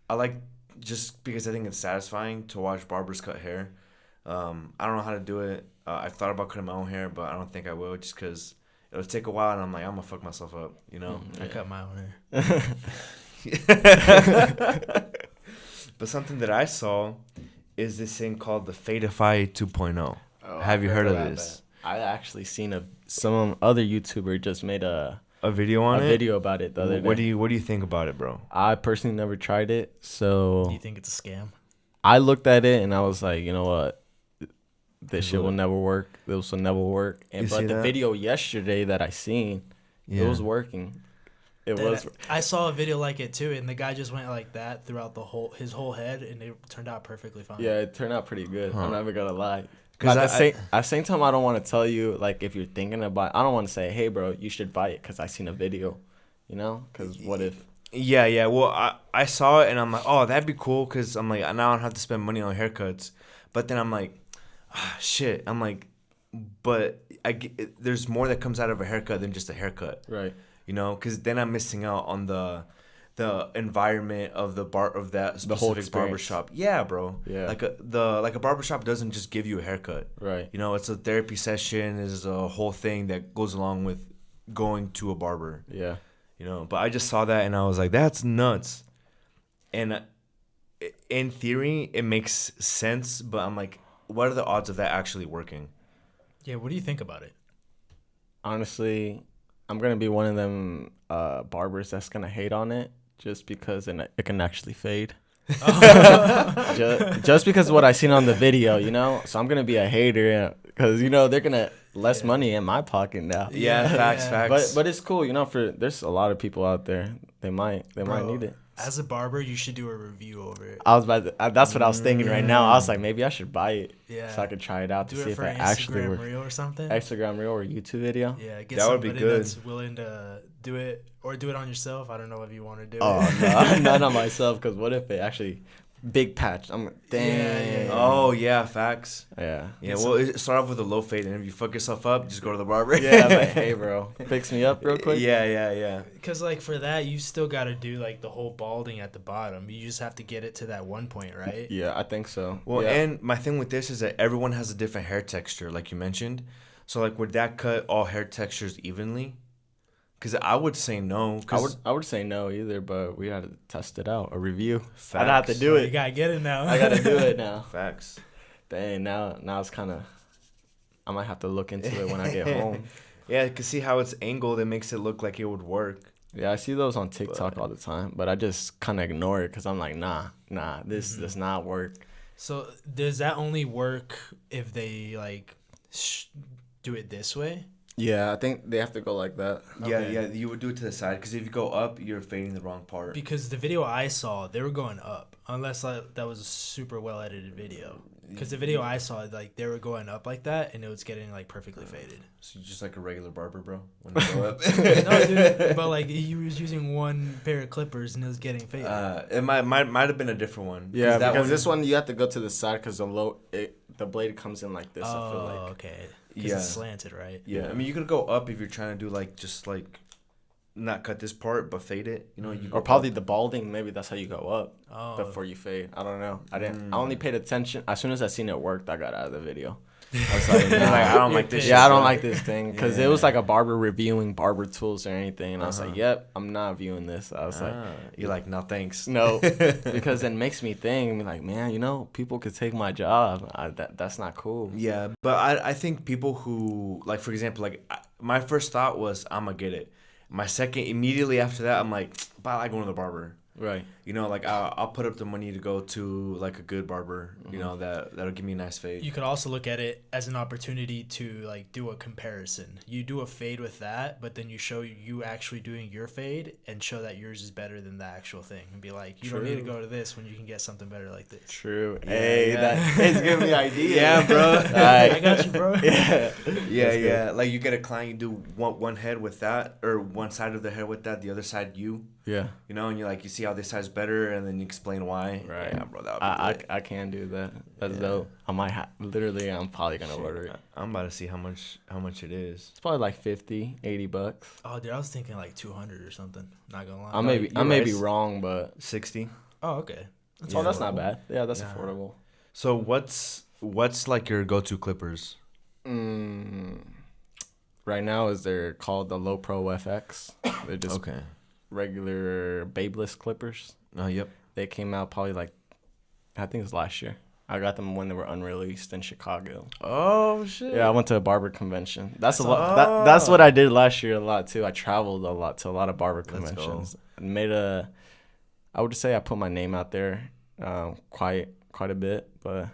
I like, just because I think it's satisfying to watch barbers cut hair. I don't know how to do it. I've thought about cutting my own hair, but I don't think I will, just because it'll take a while, and I'm like, I'm gonna fuck myself up, you know? I cut my own hair. But something that I saw is this thing called the Fadeify 2.0. Have you heard of this? I actually seen some other YouTuber just made a video on it? A video about it the other day. What do you think about it, bro? I personally never tried it, so Do you think it's a scam? I looked at it and I was like, you know what? This shit will never work. This will never work. But the video yesterday that I seen, it was working. It was. I saw a video like it too, and the guy just went like that throughout his whole head, and it turned out perfectly fine. Yeah, it turned out pretty good. I'm never gonna lie. Because at the same time, I don't want to tell you, like, if you're thinking about, I don't want to say, hey, bro, you should buy it because I seen a video, you know? Because what if? Yeah. Well, I saw it and I'm like, oh, that'd be cool, because I'm like, now I don't have to spend money on haircuts. But then I'm like, shit. I'm like, but there's more that comes out of a haircut than just a haircut. Right. You know, because then I'm missing out on the environment of that specific barbershop. Yeah, bro. Yeah. Like a barbershop doesn't just give you a haircut. Right. You know, it's a therapy session. Is a whole thing that goes along with going to a barber. Yeah. You know, but I just saw that and I was like, that's nuts. And in theory, it makes sense, but I'm like, what are the odds of that actually working? Yeah. What do you think about it? Honestly, I'm going to be one of them barbers that's going to hate on it just because it can actually fade. just because of what I seen on the video, you know? So I'm going to be a hater because, you know, they're going to less money in my pocket now. Yeah, facts. But it's cool, you know, there's a lot of people out there. They might need it. As a barber, you should do a review over it. That's what I was thinking right now. I was like, maybe I should buy it so I could try it out to see if it actually works. Instagram Reel or something. Instagram Reel or YouTube video. Yeah, get that would be somebody good. that's willing to do it, or do it on yourself. I don't know if you want to do it. Oh, no, not on myself, because what if it actually big patch. I'm like, dang. Oh yeah, facts. Yeah. Yeah, well, start off with a low fade, and if you fuck yourself up, just go to the barber. Yeah, like, hey, bro, fix me up real quick. Yeah. Because, like, for that, you still got to do, like, the whole balding at the bottom. You just have to get it to that one point, right? Yeah, I think so. Well, yeah. and my thing with this is that everyone has a different hair texture, like you mentioned. So, like, would that cut all hair textures evenly? Because I would say no. I would say no either, but we had to test it out. A review. Facts. I'd have to do You it. got to get it now. I gotta do it now. Facts. Dang, now it's kind of. I might have to look into it when I get home. Yeah, because see how it's angled, it makes it look like it would work. Yeah, I see those on TikTok all the time, but I just kind of ignore it because I'm like, nah, this does not work. So, does that only work if they, like, do it this way? Yeah, I think they have to go like that. Yeah, you would do it to the side, because if you go up, you're fading the wrong part. Because the video I saw, they were going up, unless that was a super well edited video. Because the video I saw, like, they were going up like that, and it was getting, like, perfectly faded. So you're just like a regular barber, bro, when you go up. No, dude, but, like, he was using one pair of clippers, and it was getting faded. It might have been a different one. Yeah, because this one you have to go to the side because the blade comes in like this. Oh, I feel like. okay. Because it's slanted, right? Yeah, I mean, you could go up if you're trying to do, like, just, like, not cut this part, but fade it. You know, you Or probably the balding. Maybe that's how you go up before Oh, you fade. I don't know. I only paid attention. As soon as I seen it worked, I got out of the video. I was like, nah, I don't like this shit. Yeah, I don't bro. like this thing. Because it was like a barber reviewing barber tools or anything. And I was like, yep, I'm not viewing this. I was like, you're like, no, thanks. no. Because it makes me think, like, man, people could take my job. That's not cool. Yeah, but I think people who, like, for example, like, my first thought was, I'm going to get it. My second, immediately after that, I'm like, but I like going to the barber. Right. You know, like, I'll put up the money to go to, like, a good barber, you know, that'll give me a nice fade. you could also look at it as an opportunity to, like, do a comparison. You do a fade with that, but then you show you actually doing your fade and show that yours is better than the actual thing. And be like, you don't need to go to this when you can get something better like this. True. Yeah, Hey, yeah. that is giving me ideas. Yeah, bro. I got you, bro. Yeah. Yeah. Like, you get a client, you do one head with that, or one side of the head with that, the other side you. Yeah. You know, and you're like, you see how this side's better, and then you explain why. Right. Yeah, bro, that would be I can do that. That's dope. I might I'm probably gonna order it. I'm about to see how much it is. It's probably like $50, $80. Oh, dude, I was thinking like 200 or something. Not gonna lie. I may be wrong, but 60. Oh, okay. that's not bad. Yeah, that's affordable. So what's like your go-to clippers? Right now they're called the Low Pro FX. They're just regular babeless clippers. Oh, yep. They came out probably like, I think it was last year. I got them when they were unreleased in Chicago. Oh shit. Yeah, I went to a barber convention. That's a lot. That's what I did last year a lot too. I traveled a lot to a lot of barber conventions. I would say I put my name out there, quite a bit. But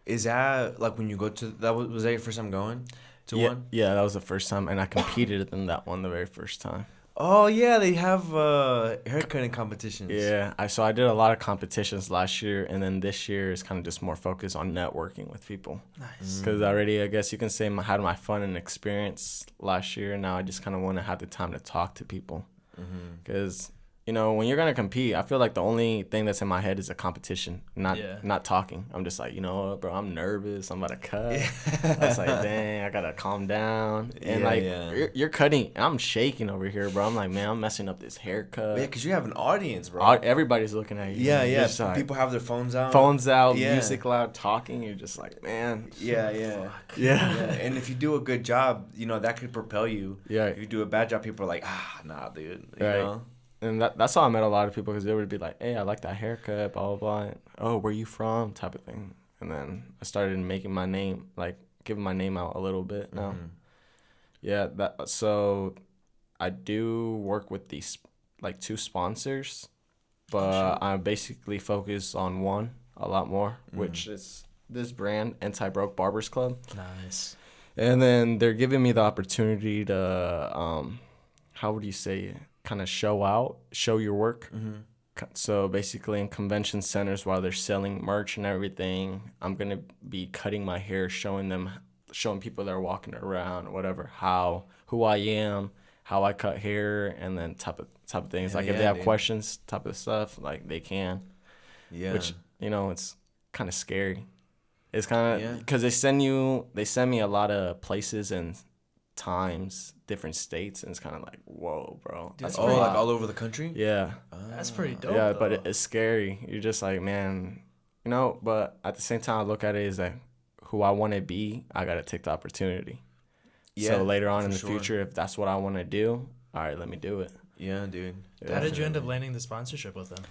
is that like when you go to was that your first time going to one? Yeah, that was the first time, and I competed in that one the very first time. Oh yeah, they have haircutting competitions. Yeah, I did a lot of competitions last year, and then this year is kind of just more focused on networking with people. Nice. Because already, I guess you can say, I had my fun and experience last year, and now I just kind of want to have the time to talk to people. Because when you're gonna compete, I feel like the only thing that's in my head is a competition, not talking. I'm just like, bro, I'm nervous. I'm about to cut. I was like, dang, I gotta calm down. And you're cutting. I'm shaking over here, bro. I'm like, man, I'm messing up this haircut. Yeah, because you have an audience, bro. Everybody's looking at you. Yeah. Like, People have their phones out. Music loud, talking. You're just like, man. Yeah. And if you do a good job, that could propel you. Yeah. If you do a bad job, people are like, nah, dude. You know? And that's how I met a lot of people, because they would be like, hey, I like that haircut, blah, blah, blah. And, oh, where you from? Type of thing. And then I started making my name, like giving my name out a little bit now. Yeah, so I do work with these, like 2 sponsors, but I basically focus on one a lot more, which is this brand, Anti-Broke Barbers Club. Nice. And then they're giving me the opportunity to, how would you say it? Kind of show your work. So basically in convention centers, while they're selling merch and everything, I'm going to be cutting my hair, showing people that are walking around, whatever, who I am, how I cut hair, and then type of things. Like if they have questions, type of stuff, like they can. Yeah. Which it's kind of scary. It's kind Yeah. of because they send me a lot of places and times, different states, and it's kind of like, whoa, bro, Dude, that's that's a Oh, pretty- like lot. all over the country? Yeah, That's pretty dope. yeah, though. but it's scary. You're just like, man, But at the same time, I look at it as like, who I want to be, I gotta take the opportunity. Yeah, So later on for in the sure. future, if that's what I want to do, all right, let me do it. Yeah, dude. How did you end up Definitely. landing the sponsorship with them?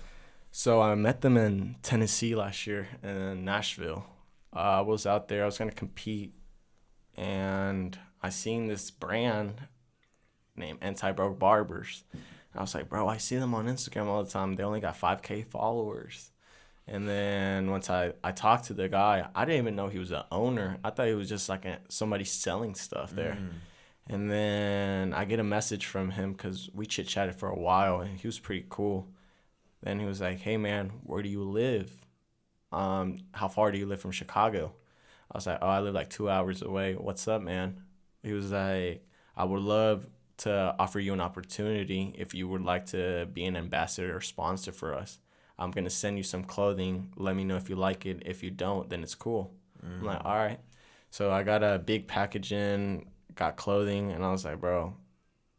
So I met them in Tennessee last year in Nashville. I was out there. I was gonna compete, and I seen this brand named Anti-Broke Barbers. I was like, bro, I see them on Instagram all the time. They only got 5K followers. And then once I talked to the guy, I didn't even know he was the owner. I thought he was just like somebody selling stuff there. And then I get a message from him because we chit-chatted for a while, and he was pretty cool. Then he was like, hey, man, where do you live? How far do you live from Chicago? I was like, oh, I live like 2 hours away. What's up, man? He was like, I would love to offer you an opportunity if you would like to be an ambassador or sponsor for us. I'm going to send you some clothing. Let me know if you like it. If you don't, then it's cool. I'm like, all right. So I got a big package in, got clothing, and I was like, bro,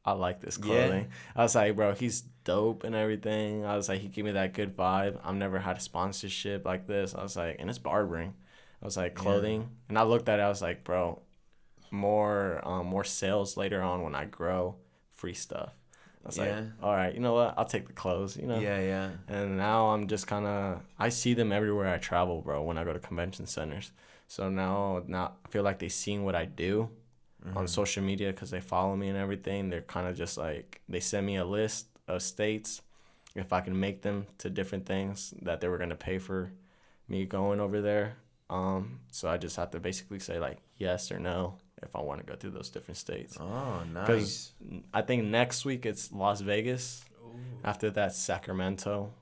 I like this clothing. I was like, bro, he's dope and everything. I was like, he gave me that good vibe. I've never had a sponsorship like this. I was like, and it's barbering. I was like, clothing. And I looked at it, I was like, bro, more sales later on when I grow, free stuff. I was like, all right, you know what? I'll take the clothes. Yeah. And now I'm just I see them everywhere I travel, bro, when I go to convention centers. So now I feel like they seen what I do on social media because they follow me and everything. They're kind of just like, they send me a list of states if I can make them to different things that they were going to pay for me going over there. So I just have to basically say like yes or no if I want to go through those different states. Oh, nice. Because I think next week it's Las Vegas. After that, Sacramento,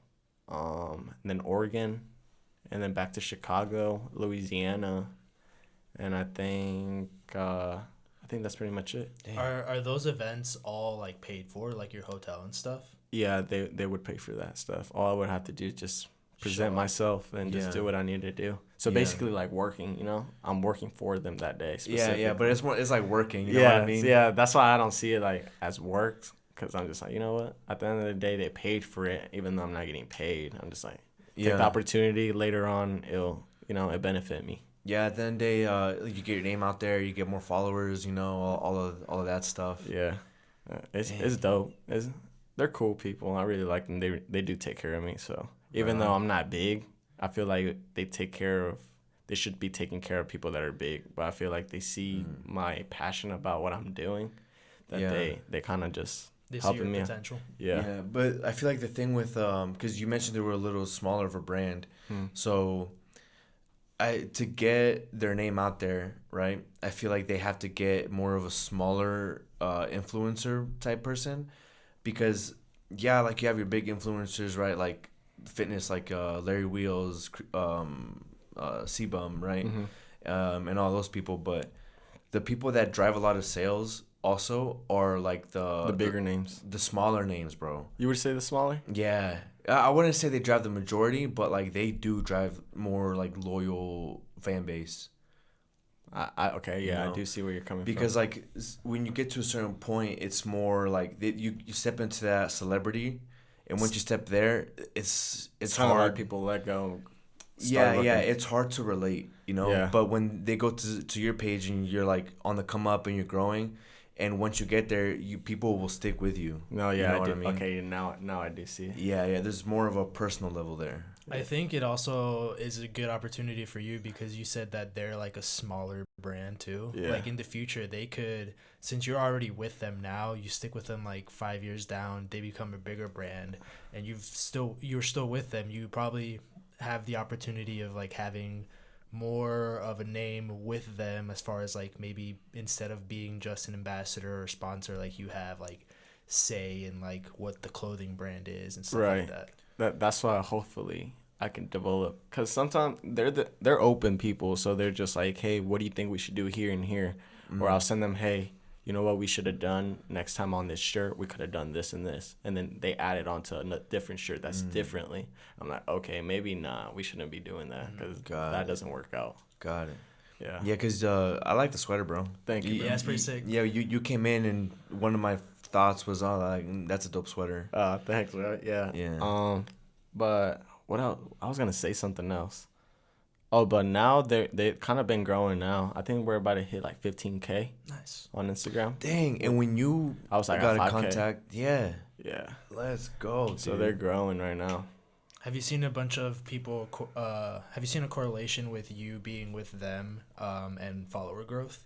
and then Oregon, and then back to Chicago, Louisiana, and I think that's pretty much it. Damn. Are those events all like paid for, like your hotel and stuff? Yeah, they would pay for that stuff. All I would have to do is just present Show. myself and just Yeah. do what I need to do. So Yeah. basically, like working, I'm working for them that day. Yeah, but it's like working, you know yeah, what I mean? yeah. That's why I don't see it like as work, because I'm just like, you know what? At the end of the day, they paid for it, even though I'm not getting paid. I'm just like, take the opportunity. Later on, it benefit me. Yeah, at the end of the day, you get your name out there, you get more followers, all of that stuff. Yeah, it's dope. They're cool people. I really like them. They do take care of me. So even though I'm not big, I feel like they should be taking care of people that are big. But I feel like they see my passion about what I'm doing, that they kind of just They see helping your me. potential. Yeah. But I feel like the thing with because you mentioned they were a little smaller of a brand, so to get their name out there, right? I feel like they have to get more of a smaller influencer type person, because like you have your big influencers, right? Like fitness, like Larry Wheels, C-Bum, right? And all those people, but the people that drive a lot of sales also are like The bigger names. the smaller names, bro. You would say the smaller? Yeah. I wouldn't say they drive the majority, but like they do drive more like loyal fan base. Okay, yeah, I do see where you're coming Because from. like when you get to a certain point, it's more like you step into that celebrity, and once you step there, it's kind of hard. like people let go. Yeah, it's hard to relate, Yeah. But when they go to your page and you're like on the come up and you're growing, and once you get there, people will stick with you. No, yeah, You know I what do. I mean? Okay, now I do see it. Yeah. There's more of a personal level there. I think it also is a good opportunity for you because you said that they're like a smaller brand too. Yeah. Like in the future, they could, since you're already with them now, you stick with them like 5 years down, they become a bigger brand, and you're still with them. You probably have the opportunity of like having more of a name with them, as far as like maybe instead of being just an ambassador or sponsor, like you have like say in like what the clothing brand is and stuff like that. That's why hopefully I can develop, because sometimes they're open people, so they're just like, hey, what do you think we should do here and here? Or I'll send them, hey, you know what we should have done next time on this shirt? We could have done this and this. And then they added onto a different shirt that's differently. I'm like, okay, maybe we shouldn't be doing that because that doesn't work out. Got it. Yeah. Yeah, because I like the sweater, bro. Thank you, bro. Yeah, it's pretty sick. Yeah, you came in and one of my thoughts was, oh, like, that's a dope sweater. Thanks, bro. Yeah. Yeah. But what else? I was going to say something else. Oh, but now they've kind of been growing now. I think we're about to hit like 15K. Nice. On Instagram. Dang, and when you I was like got at in 5K. contact, yeah. Yeah. Let's go, dude. So they're growing right now. Have you seen a bunch of people? Have you seen a correlation with you being with them and follower growth?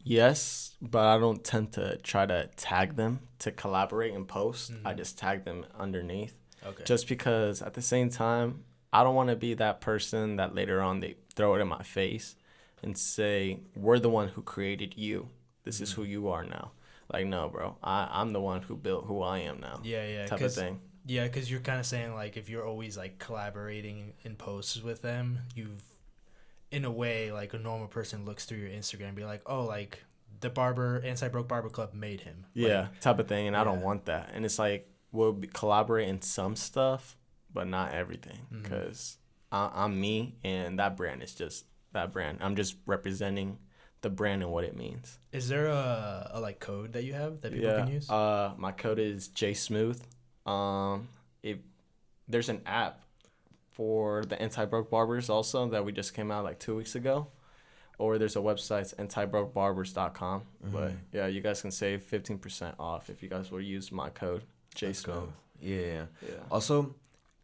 Yes, but I don't tend to try to tag them to collaborate and post. I just tag them underneath. Okay. Just because at the same time, I don't want to be that person that later on they throw it in my face and say, we're the one who created you. This is who you are now. Like, no, bro. I'm the one who built who I am now. Yeah. Type of thing. Yeah, because you're kind of saying, like, if you're always, like, collaborating in posts with them, you've, in a way, like, a normal person looks through your Instagram and be like, oh, like, the Anti-Broke Barber Club made him. Yeah, Like, type of thing. And I don't want that. And it's like, we'll collaborate in some stuff, but not everything. Because I'm me, and that brand is just that brand. I'm just representing the brand and what it means. Is there a like, code that you have that people can use? My code is JSmooth. There's an app for the anti-broke barbers also that we just came out like 2 weeks ago, or there's a website, it's antibrokebarbers.com. But yeah, you guys can save 15% off if you guys will use my code JSmooth. Yeah. Also,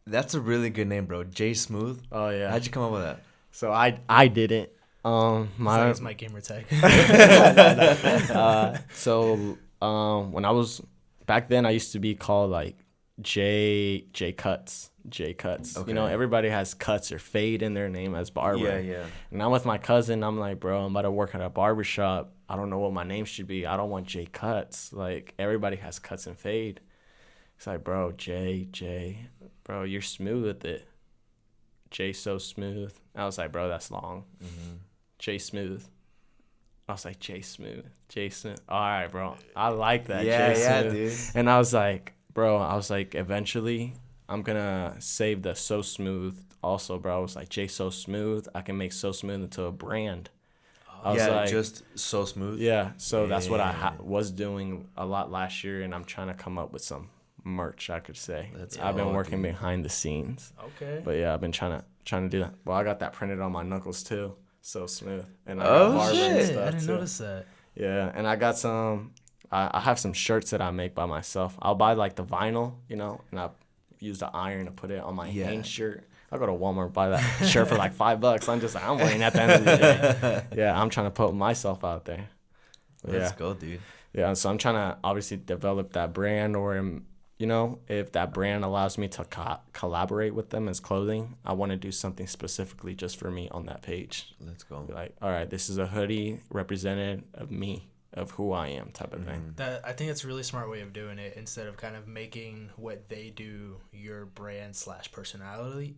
that's a really good name, bro. JSmooth. Oh yeah. How'd you come up with that? So I didn't. It's my gamer tag. When I was back then, I used to be called like J Cuts. Okay. You know, everybody has cuts or fade in their name as barber. Yeah. And I'm with my cousin. I'm like, bro, I'm about to work at a barber shop. I don't know what my name should be. I don't want J Cuts. Like, everybody has cuts and fade. It's like, bro, J. Bro, you're smooth with it. J so smooth. I was like, bro, that's long. JSmooth. I was like, JSmooth. All right, bro. I like that. Yeah, dude. And I was like, eventually I'm going to save the So Smooth also, bro. I was like, J So Smooth. I can make So Smooth into a brand. I was like, just So Smooth. Yeah, so that's what I was doing a lot last year, and I'm trying to come up with some merch, I could say. I've been working behind the scenes. Okay. But yeah, I've been trying to do that. Well, I got that printed on my knuckles too. So smooth. And I got Barber and Shit, stuff I didn't too. notice that. Yeah, and I got some. I have some shirts that I make by myself. I'll buy like the vinyl, you know, and I use the iron to put it on my Hanes shirt. I'll go to Walmart, buy that shirt for like $5. I'm just like, I'm wearing at the end of the day. Yeah, I'm trying to put myself out there. Let's go, dude. Yeah, so I'm trying to obviously develop that brand, or, you know, if that brand allows me to collaborate with them as clothing, I want to do something specifically just for me on that page. Let's go. Be like, all right, this is a hoodie representative of me, of who I am, type of thing. I think it's a really smart way of doing it, instead of kind of making what they do your brand / personality.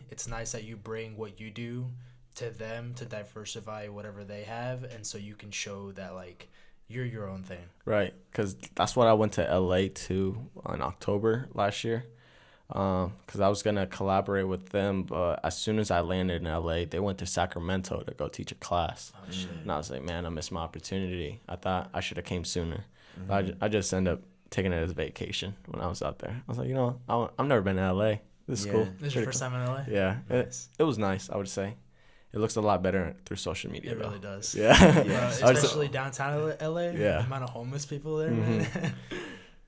It's nice that you bring what you do to them to diversify whatever they have, and so you can show that, like, you're your own thing. Right, because that's what I went to LA to in October last year, because I was going to collaborate with them, but as soon as I landed in LA, they went to Sacramento to go teach a class. Oh, shit. And I was like, man, I missed my opportunity. I thought I should have came sooner. But I just ended up taking it as vacation when I was out there. I was like, you know, I've never been to LA. This is cool. This is your first time in LA? Yeah, Nice. it was nice, I would say. It looks a lot better through social media. It though. really does. Yeah. Especially downtown LA. Yeah. The amount of homeless people there, man.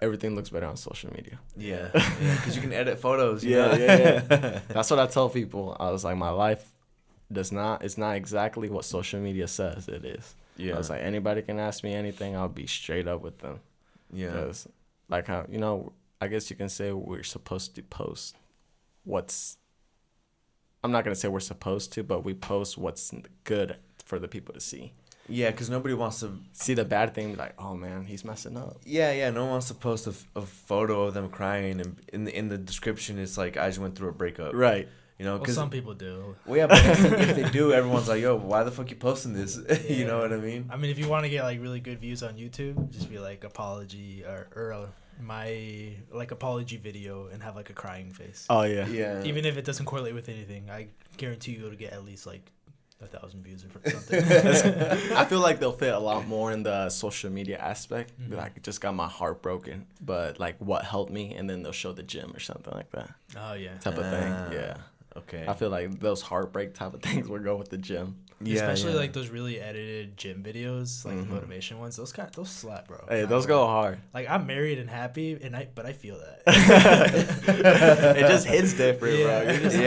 Everything looks better on social media. Yeah, because you can edit photos. Yeah. That's what I tell people. I was like, my life it's not exactly what social media says it is. Yeah. I was like, anybody can ask me anything. I'll be straight up with them. Yeah. Because, like, how, you know, I guess you can say we're supposed to post I'm not going to say we're supposed to, but we post what's good for the people to see. Yeah, because nobody wants to see the bad thing, be like, oh man, he's messing up. Yeah, no one wants to post a photo of them crying, and in the description it's like, I just went through a breakup. Right. You know, Well, some people do. Well, yeah, but if they do, everyone's like, yo, why the fuck you posting this? You know what I mean? I mean, if you want to get like really good views on YouTube, just be like apology or my like apology video and have like a crying face. Oh yeah. Yeah. Even if it doesn't correlate with anything, I guarantee you'll get at least like 1,000 views or something. I feel like they'll fit a lot more in the social media aspect. Mm-hmm. Like, just got my heart broken, but like, what helped me, and then they'll show the gym or something like that. Oh yeah. Type of thing. Yeah. Okay. I feel like those heartbreak type of things will go with the gym. Yeah, Especially like those really edited gym videos, like the motivation ones. Those slap, bro. Hey, those go hard. Like I'm married and happy, but I feel that. It just hits different, bro. You're just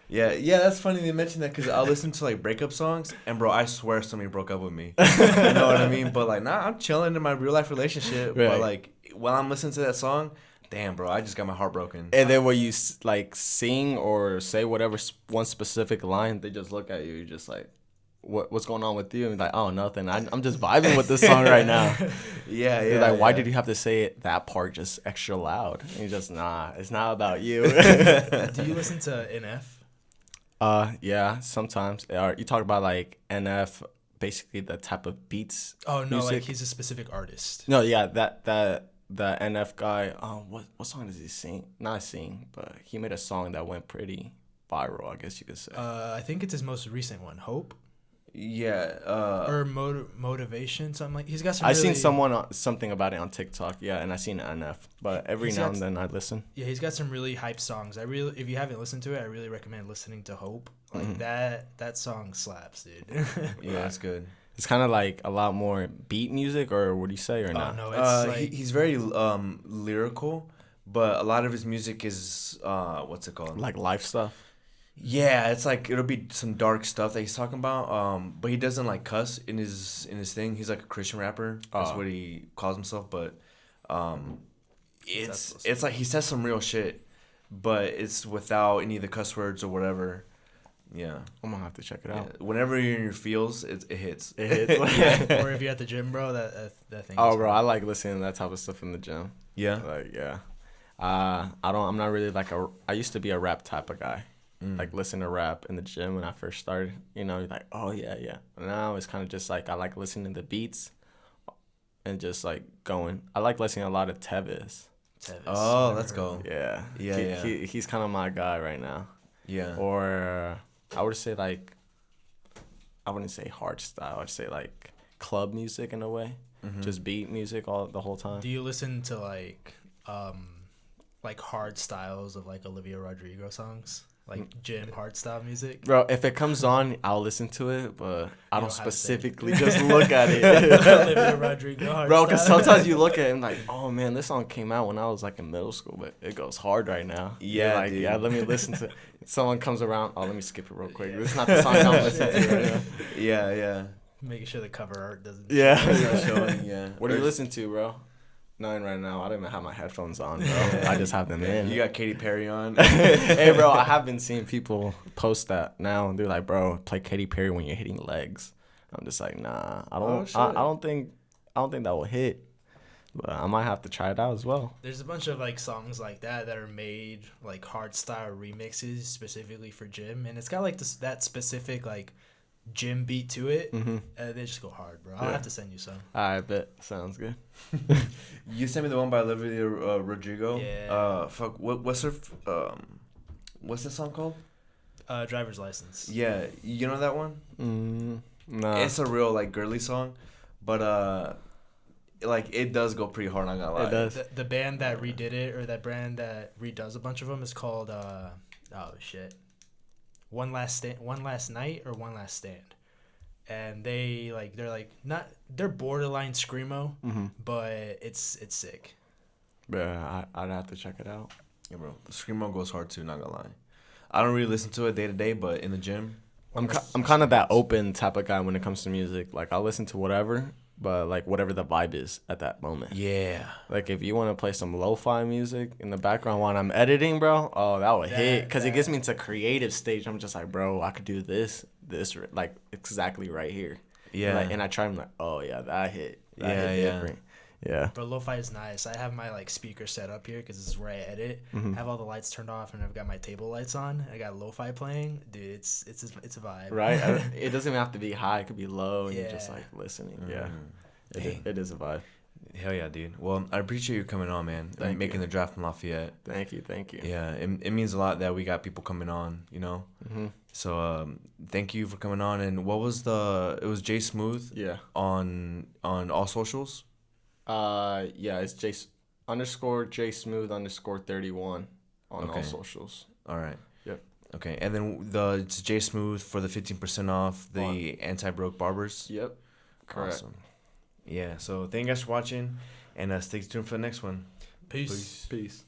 Yeah, that's funny they mentioned that because I'll listen to like breakup songs and bro, I swear somebody broke up with me. You know what I mean? But like, nah, I'm chilling in my real life relationship. Right. But like, while I'm listening to that song, damn, bro, I just got my heart broken. And then when you like sing or say whatever one specific line, they just look at you. You're just like, what's going on with you? And like, oh, nothing. I'm just vibing with this song right now. Yeah. Like, why did you have to say it that part just extra loud? And you're just it's not about you. Do you listen to NF? Yeah, sometimes. You talk about like NF, basically the type of beats. Oh no, music. like he's a specific artist. No, yeah, the NF guy. What song does he sing? Not sing, but he made a song that went pretty viral, I guess you could say. I think it's his most recent one, Hope. Yeah. Or motivation, something like. He's got some. I seen something about it on TikTok, yeah, and I seen NF, but every He's now got- and then I listen. Yeah, he's got some really hype songs. If you haven't listened to it, I really recommend listening to Hope. Like that song slaps, dude. Yeah, that's good. It's kind of like a lot more beat music, or what do you say, or not? No, it's like he's very lyrical, but a lot of his music is what's it called? Like life stuff. Yeah, it's like it'll be some dark stuff that he's talking about. But he doesn't like cuss in his thing. He's like a Christian rapper. That's what he calls himself. But it's like he says some real shit, but it's without any of the cuss words or whatever. Yeah, I'm gonna have to check it out. yeah. Whenever you're in your feels, it hits. It hits. or if you're at the gym, bro, that thing. Oh, is bro, cool. I like listening to that type of stuff in the gym. Yeah. Like, yeah. I'm not really like I used to be a rap type of guy. Like, listen to rap in the gym when I first started. You know, you're like, oh, yeah. Now it's kind of just like I like listening to beats and just like going. I like listening to a lot of Tevis. Oh, let's go. Yeah. Yeah. He's kind of my guy right now. Yeah. Or I would say like, I wouldn't say hard style. I'd say like club music in a way. Just beat music the whole time. Do you listen to like hard styles of like Olivia Rodrigo songs? Like gym hard style music? Bro, if it comes on, I'll listen to it, but I don't don't have to say specifically just look at it. Olivia Rodrigo hard Bro, because style. sometimes you look at it and like, oh man, this song came out when I was like in middle school, but it goes hard right now. Yeah, You're like, dude. yeah, let me listen to it. Someone comes around, let me skip it real quick. This is not the song I'm listening to right now. Yeah. Making sure the cover art doesn't. Yeah. Showing, yeah. What do you listen to, bro? None right now. I don't even have my headphones on, bro. I just have them in. You got Katy Perry on. Hey, bro, I have been seeing people post that now, and they're like, bro, play Katy Perry when you're hitting legs. I'm just like, nah, I don't think that will hit. But I might have to try it out as well. There's a bunch of like songs like that are made like hard style remixes specifically for gym, and it's got like that specific like gym beat to it. They just go hard, bro. I'll have to send you some. I bet. Sounds good. You sent me the one by Olivia Rodrigo. Yeah. Fuck. What's her? What's that song called? Driver's License. Yeah, you know that one? Nah. It's a real like girly song, but like it does go pretty hard. I'm not gonna lie. It does. The band that redid it, or that brand that redoes a bunch of them, is called One Last Night or One Last Stand, and they're borderline screamo, but it's sick. Yeah, I'd have to check it out. Yeah, bro. Screamo goes hard too. Not gonna lie. I don't really listen to it day to day, but in the gym, I'm kind of that open type of guy when it comes to music. Like, I'll listen to whatever, but like whatever the vibe is at that moment. yeah. Like, if you want to play some lo-fi music in the background while I'm editing, bro, oh, that would hit. Because it gets me into a creative stage. I'm just like, bro, I could do this, like, exactly right here. Yeah. And I try, I'm like, oh, yeah, that hit. That hit different. Yeah. But lo-fi is nice. I have my like speaker set up here because this is where I edit. Mm-hmm. I have all the lights turned off and I've got my table lights on. I got lo-fi playing. Dude, it's a vibe. Right. It doesn't even have to be high. It could be low, and you're just Yeah. like listening. Mm. Yeah. Dang. It is a vibe. Hell yeah, dude. Well, I appreciate you coming on, man. Thank and making you. the draft from Lafayette. Thank you. Yeah, it means a lot that we got people coming on, you know? Mm-hmm. So thank you for coming on. And what was it was JSmooth Yeah. on all socials? Yeah, it's _JSmooth_31 on all socials. All right. Yep. Okay, and then it's JSmooth for the 15% off the anti-broke barbers. Yep. Correct. Awesome. Yeah, so thank you guys for watching, and stay tuned for the next one. Peace. Peace.